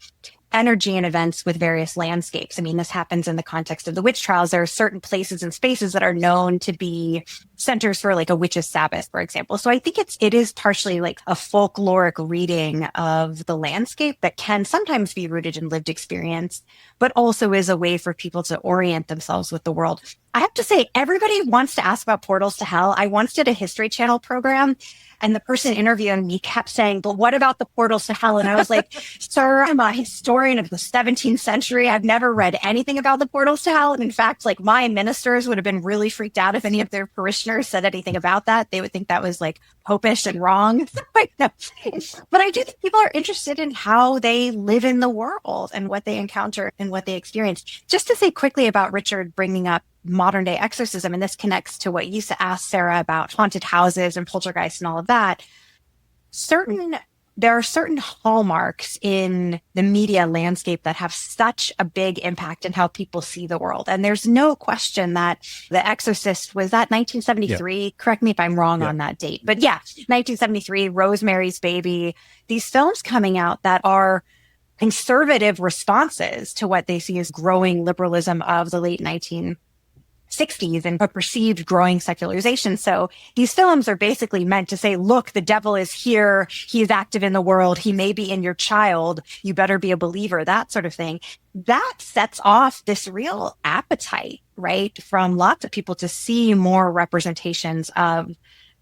E: energy and events with various landscapes. I mean, this happens in the context of the witch trials. There are certain places and spaces that are known to be centers for like a witch's Sabbath, for example. So I think it is partially like a folkloric reading of the landscape that can sometimes be rooted in lived experience, but also is a way for people to orient themselves with the world. I have to say, everybody wants to ask about portals to hell. I once did a History Channel program, and the person interviewing me kept saying, but what about the portals to hell? And I was like, sir, I'm a historian of the 17th century. I've never read anything about the portals to hell. And in fact, like my ministers would have been really freaked out if any of their parishioners parishioners said anything about that, they would think that was like popish and wrong. No. But I do think people are interested in how they live in the world and what they encounter and what they experience. Just to say quickly about Richard bringing up modern day exorcism, and this connects to what you asked Sarah about haunted houses and poltergeists and all of that. There are certain hallmarks in the media landscape that have such a big impact in how people see the world. And there's no question that The Exorcist was that 1973. Yeah. Correct me if I'm wrong on that date. But yeah, 1973, Rosemary's Baby, these films coming out that are conservative responses to what they see as growing liberalism of the late 1960s and a perceived growing secularization. So these films are basically meant to say, look, the devil is here. He is active in the world. He may be in your child. You better be a believer, that sort of thing. That sets off this real appetite, right, from lots of people to see more representations of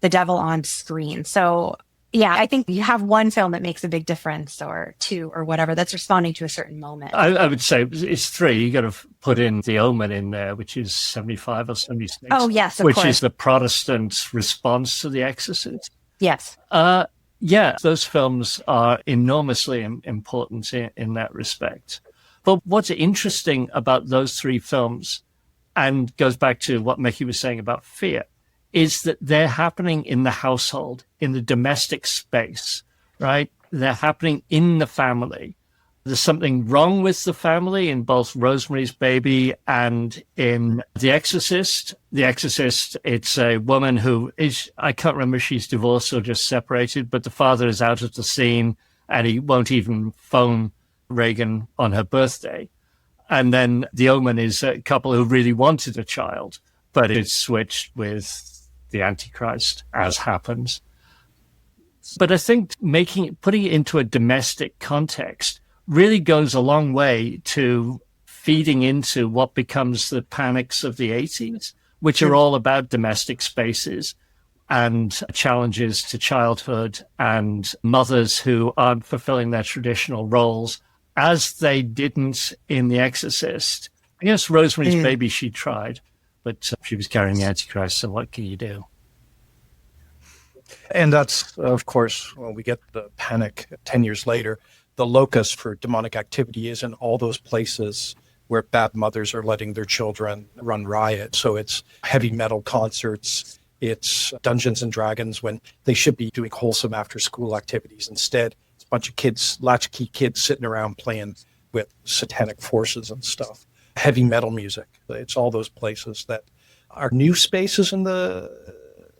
E: the devil on screen. So yeah, I think you have one film that makes a big difference, or two, or whatever, that's responding to a certain moment.
C: I would say it's three. You got to put in The Omen in there, which is 75 or 76.
E: Oh, yes, of
C: course.
E: Which
C: is the Protestant response to The Exorcist.
E: Yes.
C: Yeah, those films are enormously important in that respect. But what's interesting about those three films, and goes back to what Mikki was saying about fear, is that they're happening in the household, in the domestic space, right? They're happening in the family. There's something wrong with the family in both Rosemary's Baby and in The Exorcist. The Exorcist, it's a woman who is, I can't remember if she's divorced or just separated, but the father is out of the scene and he won't even phone Regan on her birthday. And then The Omen is a couple who really wanted a child, but it's switched with the Antichrist, as happens. But I think putting it into a domestic context really goes a long way to feeding into what becomes the panics of the 80s, which are all about domestic spaces and challenges to childhood and mothers who aren't fulfilling their traditional roles, as they didn't in The Exorcist. I guess Rosemary's Baby, she tried, but she was carrying the Antichrist, so what can you do?
D: And that's, of course, when we get the panic 10 years later, the locus for demonic activity is in all those places where bad mothers are letting their children run riot. So it's heavy metal concerts, it's Dungeons and Dragons when they should be doing wholesome after-school activities. Instead, it's a bunch of kids, latchkey kids sitting around playing with satanic forces and stuff. Heavy metal music. It's all those places that are new spaces in the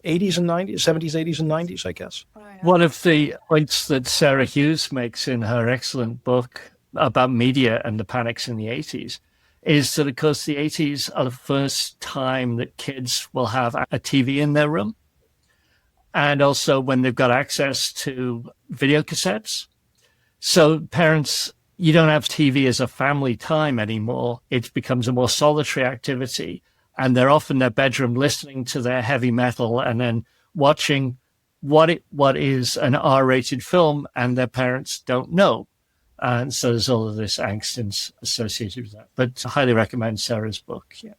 D: 80s and 90s, 70s, 80s, and 90s, I guess.
C: One of the points that Sarah Hughes makes in her excellent book about media and the panics in the 80s is that, of course, the 80s are the first time that kids will have a TV in their room. And also when they've got access to video cassettes. So parents, you don't have TV as a family time anymore. It becomes a more solitary activity. And they're off in their bedroom listening to their heavy metal and then watching what is an R-rated film, and their parents don't know. And so there's all of this angst associated with that. But I highly recommend Sarah's book. Yeah.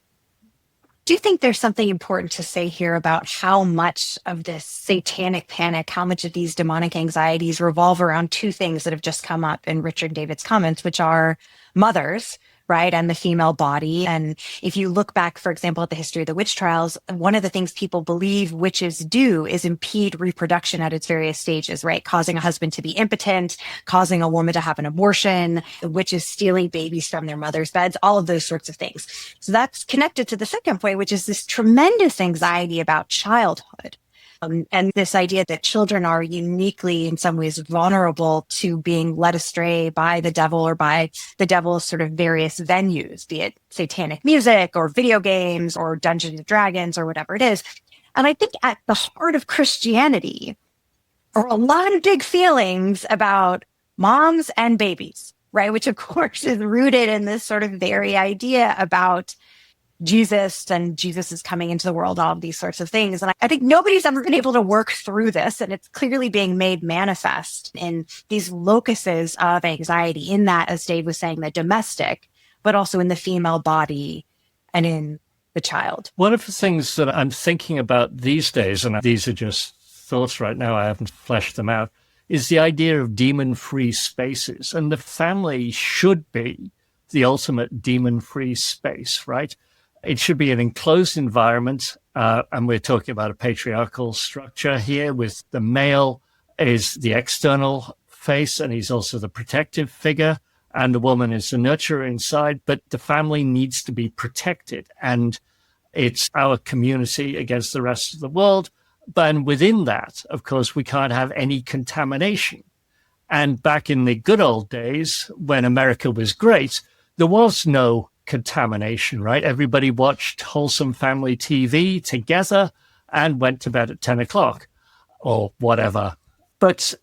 E: Do you think there's something important to say here about how much of this satanic panic, how much of these demonic anxieties revolve around two things that have just come up in Richard David's comments, which are mothers, right, and the female body? And if you look back, for example, at the history of the witch trials, one of the things people believe witches do is impede reproduction at its various stages, right? Causing a husband to be impotent, causing a woman to have an abortion, the witches stealing babies from their mother's beds, all of those sorts of things. So that's connected to the second point, which is this tremendous anxiety about childhood. And this idea that children are uniquely, in some ways, vulnerable to being led astray by the devil or by the devil's sort of various venues, be it satanic music or video games or Dungeons and Dragons or whatever it is. And I think at the heart of Christianity are a lot of big feelings about moms and babies, right? Which, of course, is rooted in this sort of very idea about Jesus and Jesus is coming into the world, all of these sorts of things. And I think nobody's ever been able to work through this. And it's clearly being made manifest in these locuses of anxiety in that, as Dave was saying, the domestic, but also in the female body and in the child.
C: One of the things that I'm thinking about these days, and these are just thoughts right now, I haven't fleshed them out, is the idea of demon-free spaces. And the family should be the ultimate demon-free space, right? It should be an enclosed environment. And we're talking about a patriarchal structure here, with the male is the external face, and he's also the protective figure, and the woman is the nurturer inside. But the family needs to be protected, and it's our community against the rest of the world. But within that, of course, we can't have any contamination. And back in the good old days, when America was great, there was no contamination, right? Everybody watched wholesome family TV together and went to bed at 10 o'clock or whatever. But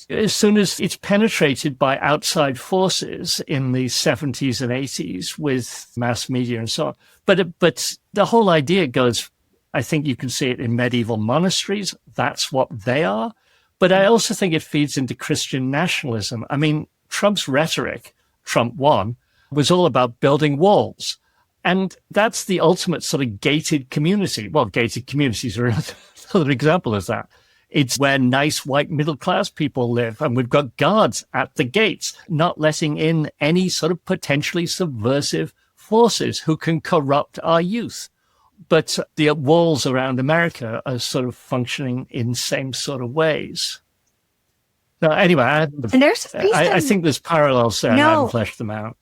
C: as soon as it's penetrated by outside forces in the 70s and 80s with mass media and so on, but the whole idea goes, I think you can see it in medieval monasteries. That's what they are. But I also think it feeds into Christian nationalism. I mean, Trump's rhetoric, Trump won, was all about building walls. And that's the ultimate sort of gated community. Well, gated communities are another example of that. It's where nice white middle-class people live, and we've got guards at the gates, not letting in any sort of potentially subversive forces who can corrupt our youth. But the walls around America are sort of functioning in same sort of ways. Now, anyway, I think there's parallels there, and I haven't fleshed them out.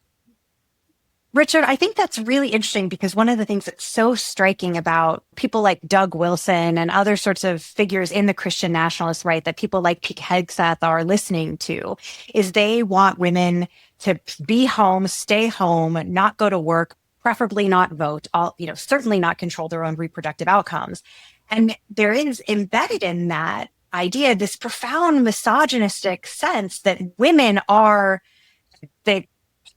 E: Richard, I think that's really interesting, because one of the things that's so striking about people like Doug Wilson and other sorts of figures in the Christian nationalist right that people like Pete Hegseth are listening to is they want women to be home, stay home, not go to work, preferably not vote, certainly not control their own reproductive outcomes. And there is embedded in that idea this profound misogynistic sense that women are the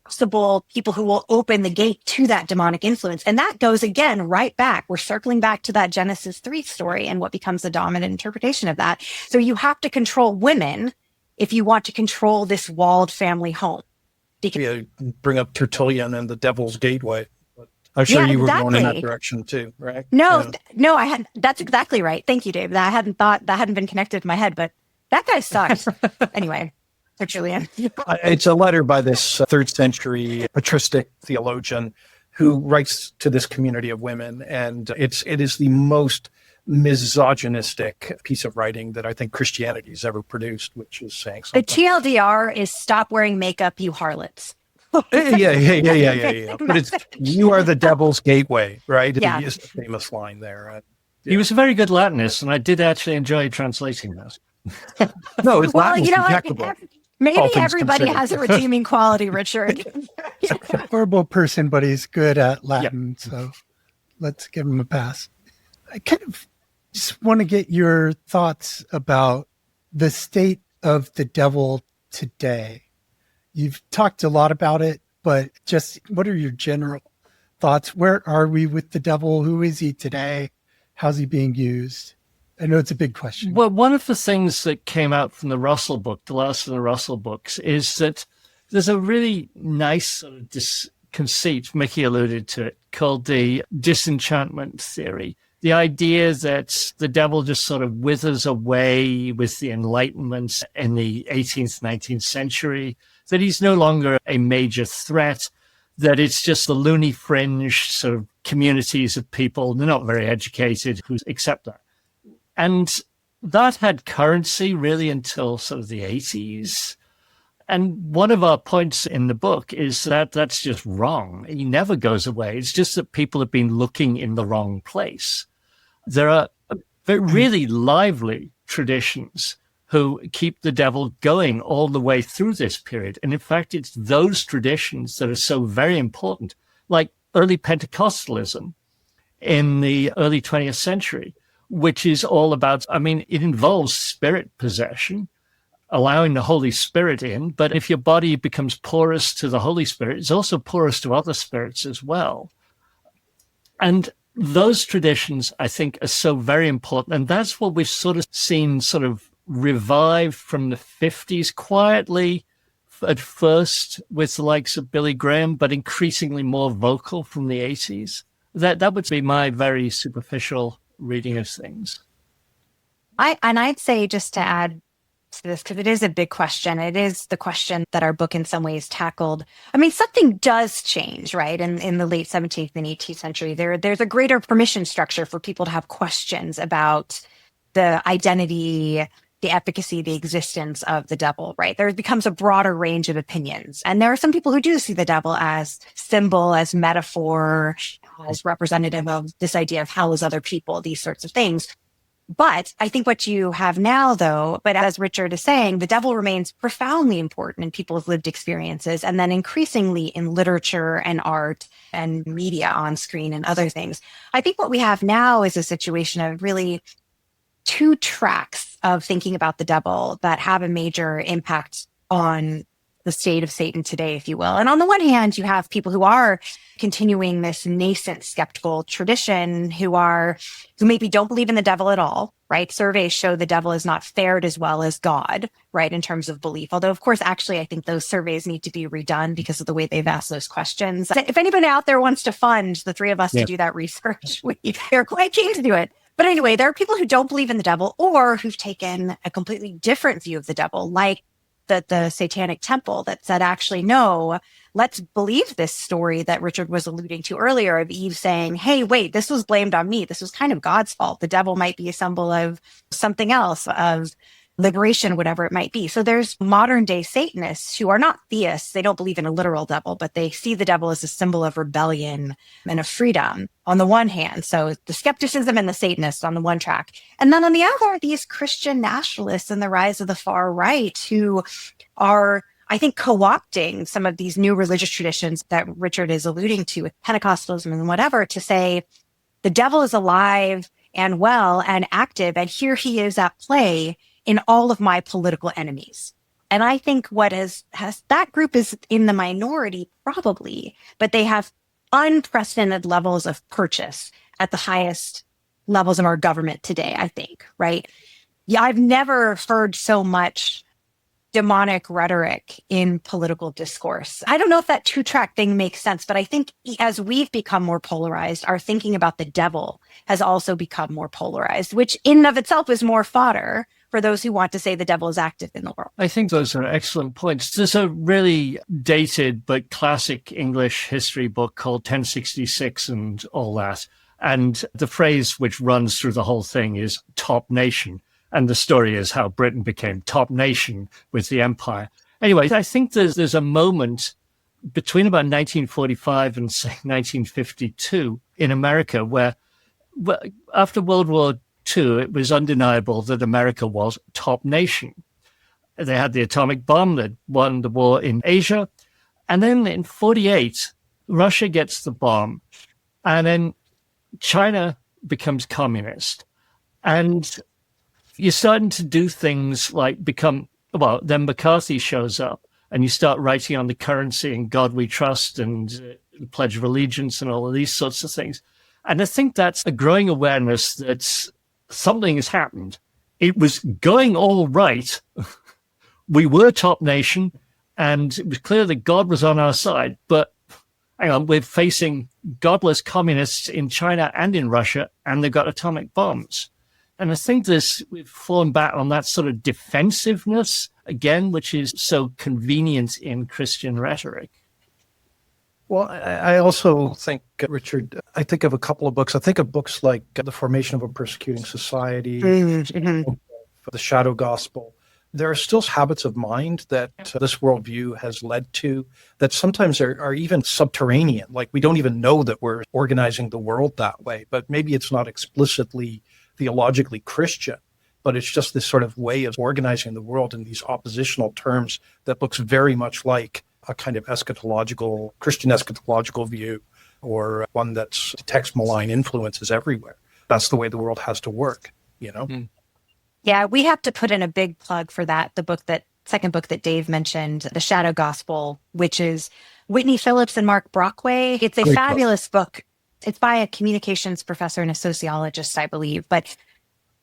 E: possible people who will open the gate to that demonic influence. And that goes again right back. We're circling back to that Genesis 3 story and what becomes the dominant interpretation of that. So you have to control women if you want to control this walled family home.
D: You bring up Tertullian and the Devil's Gateway. I'm sure you were going in that direction too, right?
E: No, I hadn't. That's exactly right. Thank you, Dave. I hadn't thought that hadn't been connected in my head, but that guy sucks. Anyway, Tertullian.
D: It's a letter by this 3rd century patristic theologian who writes to this community of women, and it is the most misogynistic piece of writing that I think Christianity has ever produced, which is saying something.
E: The TLDR is stop wearing makeup, you harlots.
D: Yeah. But it's, you are the devil's gateway, right?
E: Yeah.
D: It's the famous line there.
C: He was a very good Latinist, and I did actually enjoy translating that.
D: No, it's
E: well,
D: Latin's impeccable.
E: Maybe everybody has a redeeming quality, Richard.
A: Horrible person, but he's good at Latin, so let's give him a pass. I kind of just want to get your thoughts about the state of the devil today. You've talked a lot about it, but just what are your general thoughts? Where are we with the devil? Who is he today? How's he being used? I know it's a big question.
C: Well, one of the things that came out from the Russell book, the last of the Russell books, is that there's a really nice sort of conceit, Mikki alluded to it, called the disenchantment theory. The idea that the devil just sort of withers away with the Enlightenment in the 18th, 19th century, that he's no longer a major threat, that it's just the loony fringe sort of communities of people, they're not very educated, who accept that. And that had currency really until sort of the 80s. And one of our points in the book is that that's just wrong. He never goes away. It's just that people have been looking in the wrong place. There are really lively traditions who keep the devil going all the way through this period. And in fact, it's those traditions that are so very important, like early Pentecostalism in the early 20th century, which is all about, it involves spirit possession, allowing the Holy Spirit in. But if your body becomes porous to the Holy Spirit, it's also porous to other spirits as well. And those traditions, I think, are so very important. And that's what we've sort of seen sort of revived from the 50s quietly at first with the likes of Billy Graham, but increasingly more vocal from the 80s. That would be my very superficial reading of things.
E: I'd say, just to add to this, because it is a big question. It is the question that our book in some ways tackled. I mean, something does change, right? In the late 17th and 18th century, there's a greater permission structure for people to have questions about the identity, the efficacy, the existence of the devil, right? There becomes a broader range of opinions. And there are some people who do see the devil as symbol, as metaphor, as representative of this idea of hell as other people, these sorts of things. But I think what you have now, though, but as Richard is saying, the devil remains profoundly important in people's lived experiences, and then increasingly in literature and art and media on screen and other things. I think what we have now is a situation of really two tracks of thinking about the devil that have a major impact on the state of Satan today, if you will. And on the one hand, you have people who are continuing this nascent skeptical tradition, who maybe don't believe in the devil at all, right? Surveys show the devil has not fared as well as God, right, in terms of belief. Although, of course, actually, I think those surveys need to be redone because of the way they've asked those questions. If anybody out there wants to fund the three of us to do that research, we're quite keen to do it. But anyway, there are people who don't believe in the devil or who've taken a completely different view of the devil, like the Satanic Temple, that said, actually, no, let's believe this story that Richard was alluding to earlier of Eve saying, hey, wait, this was blamed on me. This was kind of God's fault. The devil might be a symbol of something else, of liberation, whatever it might be. So there's modern day Satanists who are not theists. They don't believe in a literal devil, but they see the devil as a symbol of rebellion and of freedom on the one hand. So the skepticism and the Satanists on the one track. And then on the other, these Christian nationalists and the rise of the far right who are, I think, co-opting some of these new religious traditions that Richard is alluding to with Pentecostalism and whatever, to say the devil is alive and well and active, and here he is at play in all of my political enemies. And I think what has that group is in the minority, probably, but they have unprecedented levels of purchase at the highest levels of our government today, I think, right? Yeah, I've never heard so much demonic rhetoric in political discourse. I don't know if that two-track thing makes sense, but I think as we've become more polarized, our thinking about the devil has also become more polarized, which in and of itself is more fodder for those who want to say the devil is active in the world.
C: I think those are excellent points. There's a really dated but classic English history book called 1066 and all that. And the phrase which runs through the whole thing is top nation. And the story is how Britain became top nation with the empire. Anyway, I think there's a moment between about 1945 and say 1952 in America where after World War II, it was undeniable that America was top nation. They had the atomic bomb that won the war in Asia. And then in 48, Russia gets the bomb. And then China becomes communist. And you're starting to do things like then McCarthy shows up and you start writing on the currency and God we trust and the Pledge of Allegiance and all of these sorts of things. And I think that's a growing awareness that something has happened. It was going all right. We were top nation and it was clear that God was on our side. But hang on, we're facing godless communists in China and in Russia, and they've got atomic bombs. And I think we've fallen back on that sort of defensiveness again, which is so convenient in Christian rhetoric.
D: Well, I also think, Richard, I think of a couple of books. I think of books like The Formation of a Persecuting Society, The Shadow Gospel. There are still habits of mind that this worldview has led to that sometimes are even subterranean. Like we don't even know that we're organizing the world that way, but maybe it's not explicitly theologically Christian, but it's just this sort of way of organizing the world in these oppositional terms that looks very much like a kind of Christian eschatological view, or one that detects malign influences everywhere. That's the way the world has to work, you know? Mm.
E: Yeah, we have to put in a big plug for that. Second book that Dave mentioned, The Shadow Gospel, which is Whitney Phillips and Mark Brockway. It's a fabulous book. It's by a communications professor and a sociologist, I believe. But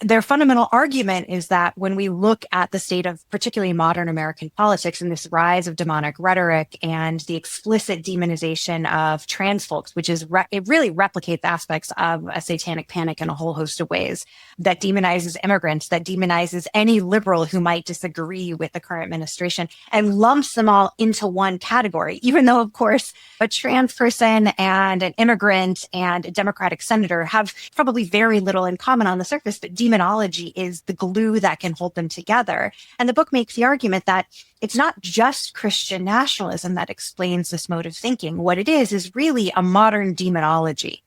E: their fundamental argument is that when we look at the state of particularly modern American politics and this rise of demonic rhetoric and the explicit demonization of trans folks, which is it really replicates aspects of a satanic panic in a whole host of ways, that demonizes immigrants, that demonizes any liberal who might disagree with the current administration, and lumps them all into one category, even though, of course, a trans person and an immigrant and a Democratic senator have probably very little in common on the surface, but demonology is the glue that can hold them together. And the book makes the argument that it's not just Christian nationalism that explains this mode of thinking. What it is really a modern demonology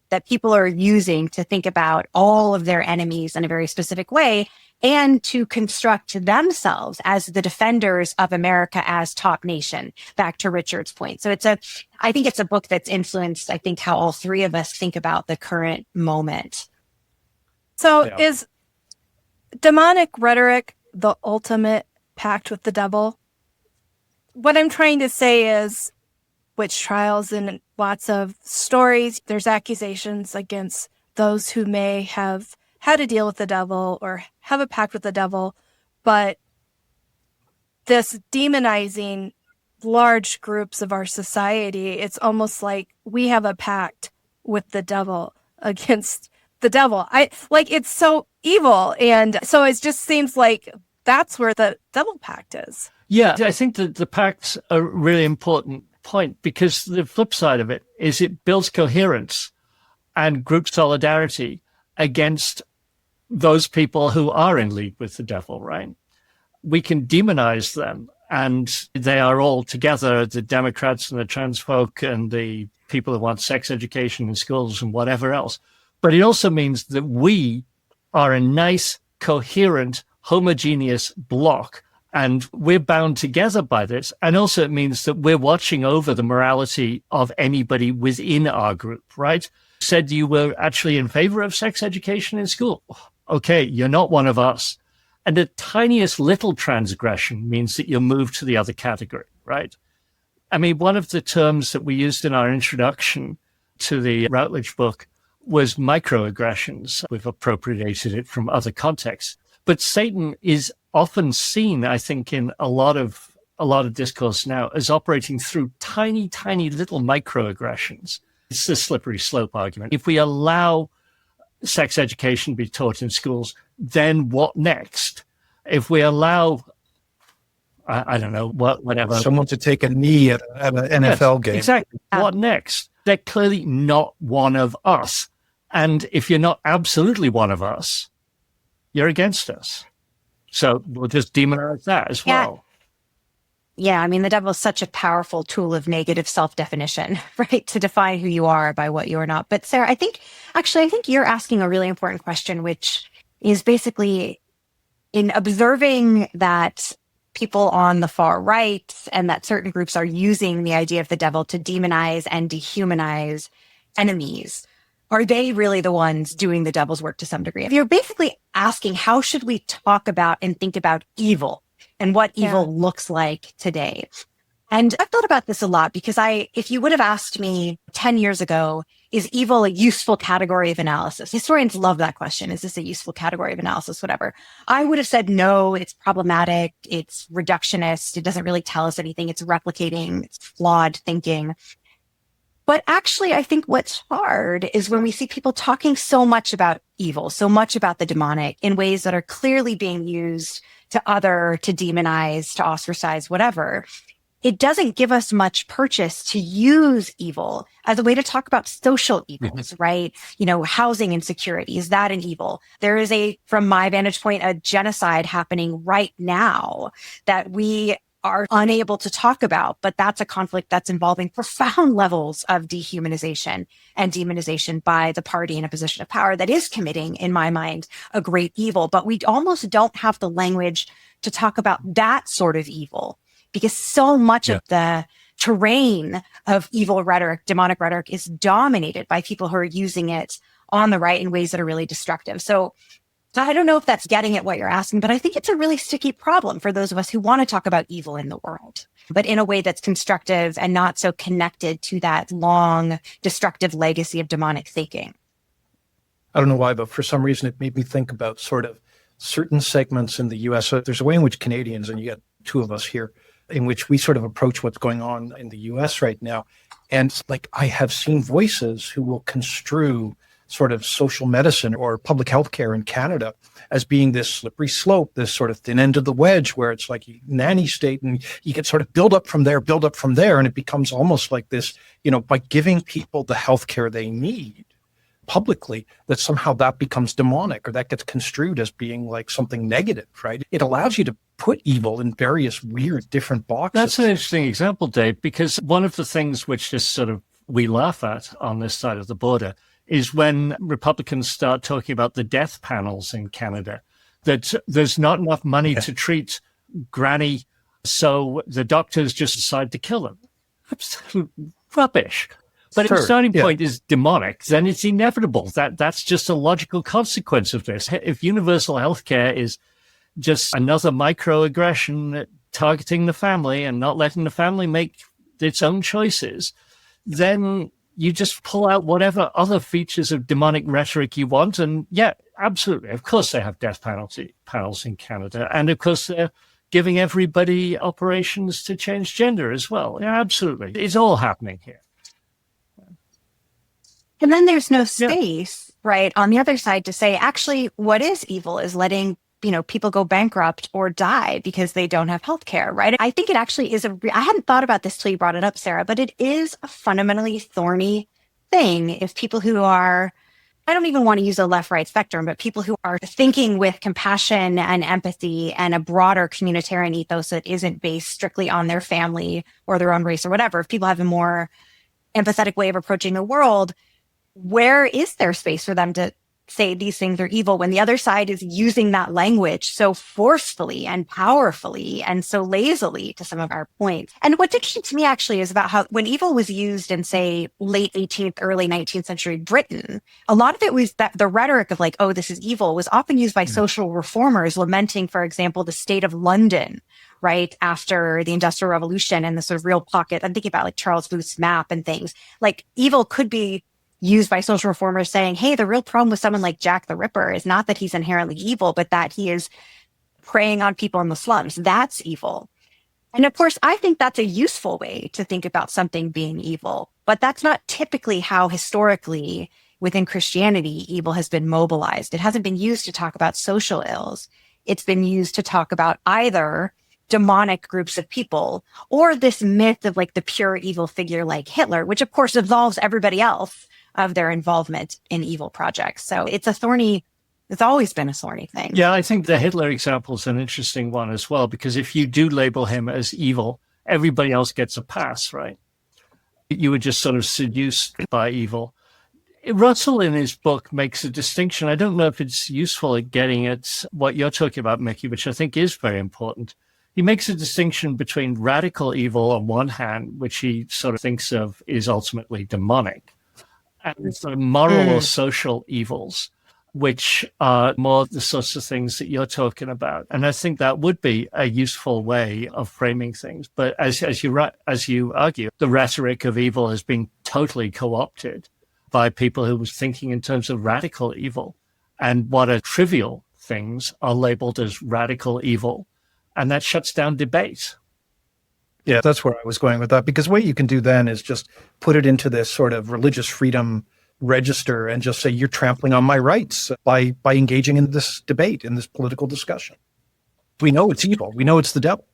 E: that people are using to think about all of their enemies in a very specific way and to construct themselves as the defenders of America as top nation, back to Richard's point. So I think it's a book that's influenced, I think, how all three of us think about the current moment.
B: So is demonic rhetoric the ultimate pact with the devil? What I'm trying to say is witch trials and lots of stories, there's accusations against those who may have had to deal with the devil or have a pact with the devil, but this demonizing large groups of our society, it's almost like we have a pact with the devil against the devil. It's so evil. And so it just seems like that's where the devil pact is.
C: Yeah, I think that the pact's a really important point, because the flip side of it is it builds coherence and group solidarity against those people who are in league with the devil, right? We can demonize them, and they are all together, the Democrats and the trans folk and the people who want sex education in schools and whatever else. But it also means that we are a nice, coherent, homogeneous block, and we're bound together by this. And also it means that we're watching over the morality of anybody within our group, right? Said you were actually in favor of sex education in school. Okay, you're not one of us. And the tiniest little transgression means that you're moved to the other category, right? I mean, one of the terms that we used in our introduction to the Routledge book was microaggressions. We've appropriated it from other contexts. But Satan is often seen, I think, in a lot of discourse now as operating through tiny, tiny little microaggressions. It's the slippery slope argument. If we allow sex education to be taught in schools, then what next? If we allow, I don't know, whatever.
D: Someone to take a knee at an NFL game.
C: Exactly. What next? They're clearly not one of us. And if you're not absolutely one of us, you're against us. So we'll just demonize that as well.
E: Yeah, I mean, the devil is such a powerful tool of negative self-definition, right? To define who you are by what you are not. But Sarah, I think you're asking a really important question, which is basically in observing that people on the far right and that certain groups are using the idea of the devil to demonize and dehumanize enemies. Are they really the ones doing the devil's work to some degree? You're basically asking, how should we talk about and think about evil and what evil looks like today? And I've thought about this a lot because if you would have asked me 10 years ago, is evil a useful category of analysis? Historians love that question. Is this a useful category of analysis? Whatever. I would have said, no, it's problematic. It's reductionist. It doesn't really tell us anything. It's replicating. It's flawed thinking. But actually, I think what's hard is when we see people talking so much about evil, so much about the demonic in ways that are clearly being used to demonize, to ostracize, whatever. It doesn't give us much purchase to use evil as a way to talk about social evils, right? Housing insecurity. Is that an evil? There is from my vantage point, a genocide happening right now that we are unable to talk about, but that's a conflict that's involving profound levels of dehumanization and demonization by the party in a position of power that is committing, in my mind, a great evil. But we almost don't have the language to talk about that sort of evil because so much of the terrain of evil rhetoric, demonic rhetoric, is dominated by people who are using it on the right in ways that are really destructive. So I don't know if that's getting at what you're asking, but I think it's a really sticky problem for those of us who want to talk about evil in the world, but in a way that's constructive and not so connected to that long, destructive legacy of demonic thinking.
D: I don't know why, but for some reason it made me think about sort of certain segments in the US. So there's a way in which Canadians, and you got two of us here, in which we sort of approach what's going on in the US right now. And like I have seen voices who will construe sort of social medicine or public health care in Canada as being this slippery slope, this sort of thin end of the wedge where it's like a nanny state and you can sort of build up from there. And it becomes almost like this, by giving people the health care they need publicly, that somehow that becomes demonic or that gets construed as being like something negative, right? It allows you to put evil in various weird different boxes.
C: That's an interesting example, Dave, because one of the things which just sort of we laugh at on this side of the border is when Republicans start talking about the death panels in Canada, that there's not enough money to treat granny, so the doctors just decide to kill them. Absolute rubbish. But if the starting point is demonic, then it's inevitable. That's just a logical consequence of this. If universal healthcare is just another microaggression targeting the family and not letting the family make its own choices, then you just pull out whatever other features of demonic rhetoric you want. And yeah, absolutely. Of course, they have death panels in Canada. And of course, they're giving everybody operations to change gender as well. Yeah, absolutely. It's all happening here.
E: And then there's no space, right, on the other side to say, actually, what is evil is letting people go bankrupt or die because they don't have health care, right? I think it actually is I hadn't thought about this till you brought it up, Sarah, but it is a fundamentally thorny thing if people who are, I don't even want to use a left-right spectrum, but people who are thinking with compassion and empathy and a broader communitarian ethos that isn't based strictly on their family or their own race or whatever, if people have a more empathetic way of approaching the world, where is there space for them to say these things are evil when the other side is using that language so forcefully and powerfully and so lazily to some of our points? And what dictates to me actually is about how when evil was used in, say, late 18th, early 19th century Britain, a lot of it was that the rhetoric of like, oh, this is evil was often used by social reformers lamenting, for example, the state of London, right, after the Industrial Revolution and the sort of real pocket. I'm thinking about like Charles Booth's map and things. Like evil could be used by social reformers saying, hey, the real problem with someone like Jack the Ripper is not that he's inherently evil, but that he is preying on people in the slums. That's evil. And of course, I think that's a useful way to think about something being evil, but that's not typically how historically within Christianity, evil has been mobilized. It hasn't been used to talk about social ills. It's been used to talk about either demonic groups of people or this myth of like the pure evil figure like Hitler, which of course absolves everybody else of their involvement in evil projects. So it's always been a thorny thing.
C: Yeah, I think the Hitler example is an interesting one as well, because if you do label him as evil, everybody else gets a pass, right? You were just sort of seduced by evil. Russell in his book makes a distinction. I don't know if it's useful at getting at what you're talking about, Mikki, which I think is very important. He makes a distinction between radical evil on one hand, which he sort of thinks of is ultimately demonic, and sort of moral or social evils, which are more the sorts of things that you're talking about. And I think that would be a useful way of framing things. But as you argue, the rhetoric of evil has been totally co-opted by people who was thinking in terms of radical evil. And what are trivial things are labeled as radical evil. And that shuts down debate.
D: Yeah, that's where I was going with that, because what you can do then is just put it into this sort of religious freedom register and just say, you're trampling on my rights by engaging in this debate, in this political discussion. We know it's evil. We know it's the devil.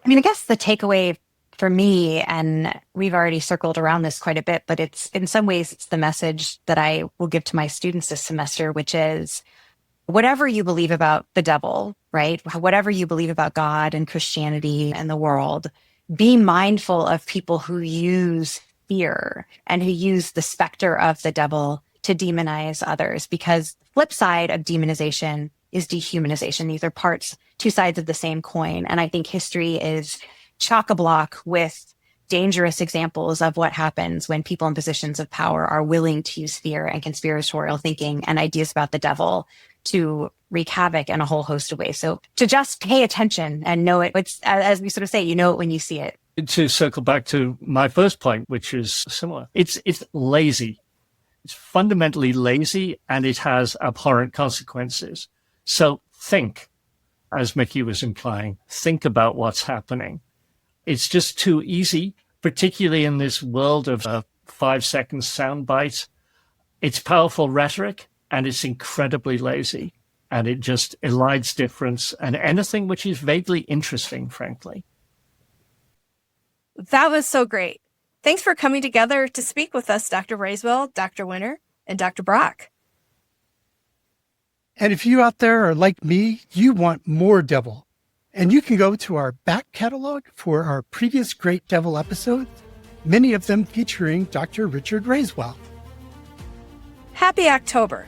E: I mean, I guess the takeaway for me, and we've already circled around this quite a bit, but it's in some ways, it's the message that I will give to my students this semester, which is whatever you believe about the devil, right? Whatever you believe about God and Christianity and the world, be mindful of people who use fear and who use the specter of the devil to demonize others, because the flip side of demonization is dehumanization. These are two sides of the same coin. And I think history is chock-a-block with dangerous examples of what happens when people in positions of power are willing to use fear and conspiratorial thinking and ideas about the devil to wreak havoc in a whole host of ways. So to just pay attention and know it, it's, as we sort of say, you know it when you see it.
C: To circle back to my first point, which is similar, it's lazy. It's fundamentally lazy and it has abhorrent consequences. So think, as Mikki was implying, think about what's happening. It's just too easy, particularly in this world of a 5-second soundbite. It's powerful rhetoric and it's incredibly lazy. And it just elides difference and anything which is vaguely interesting, frankly.
B: That was so great. Thanks for coming together to speak with us, Dr. Raiswell, Dr. Winter, and Dr. Brock.
A: And if you out there are like me, you want more devil. And you can go to our back catalog for our previous great devil episodes, many of them featuring Dr. Richard Raiswell.
B: Happy October.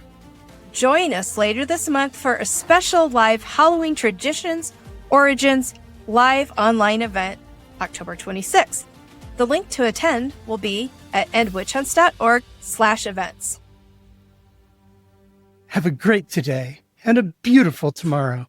B: Join us later this month for a special live Halloween Traditions Origins live online event, October 26th. The link to attend will be at endwitchhunts.org/events.
A: Have a great today and a beautiful tomorrow.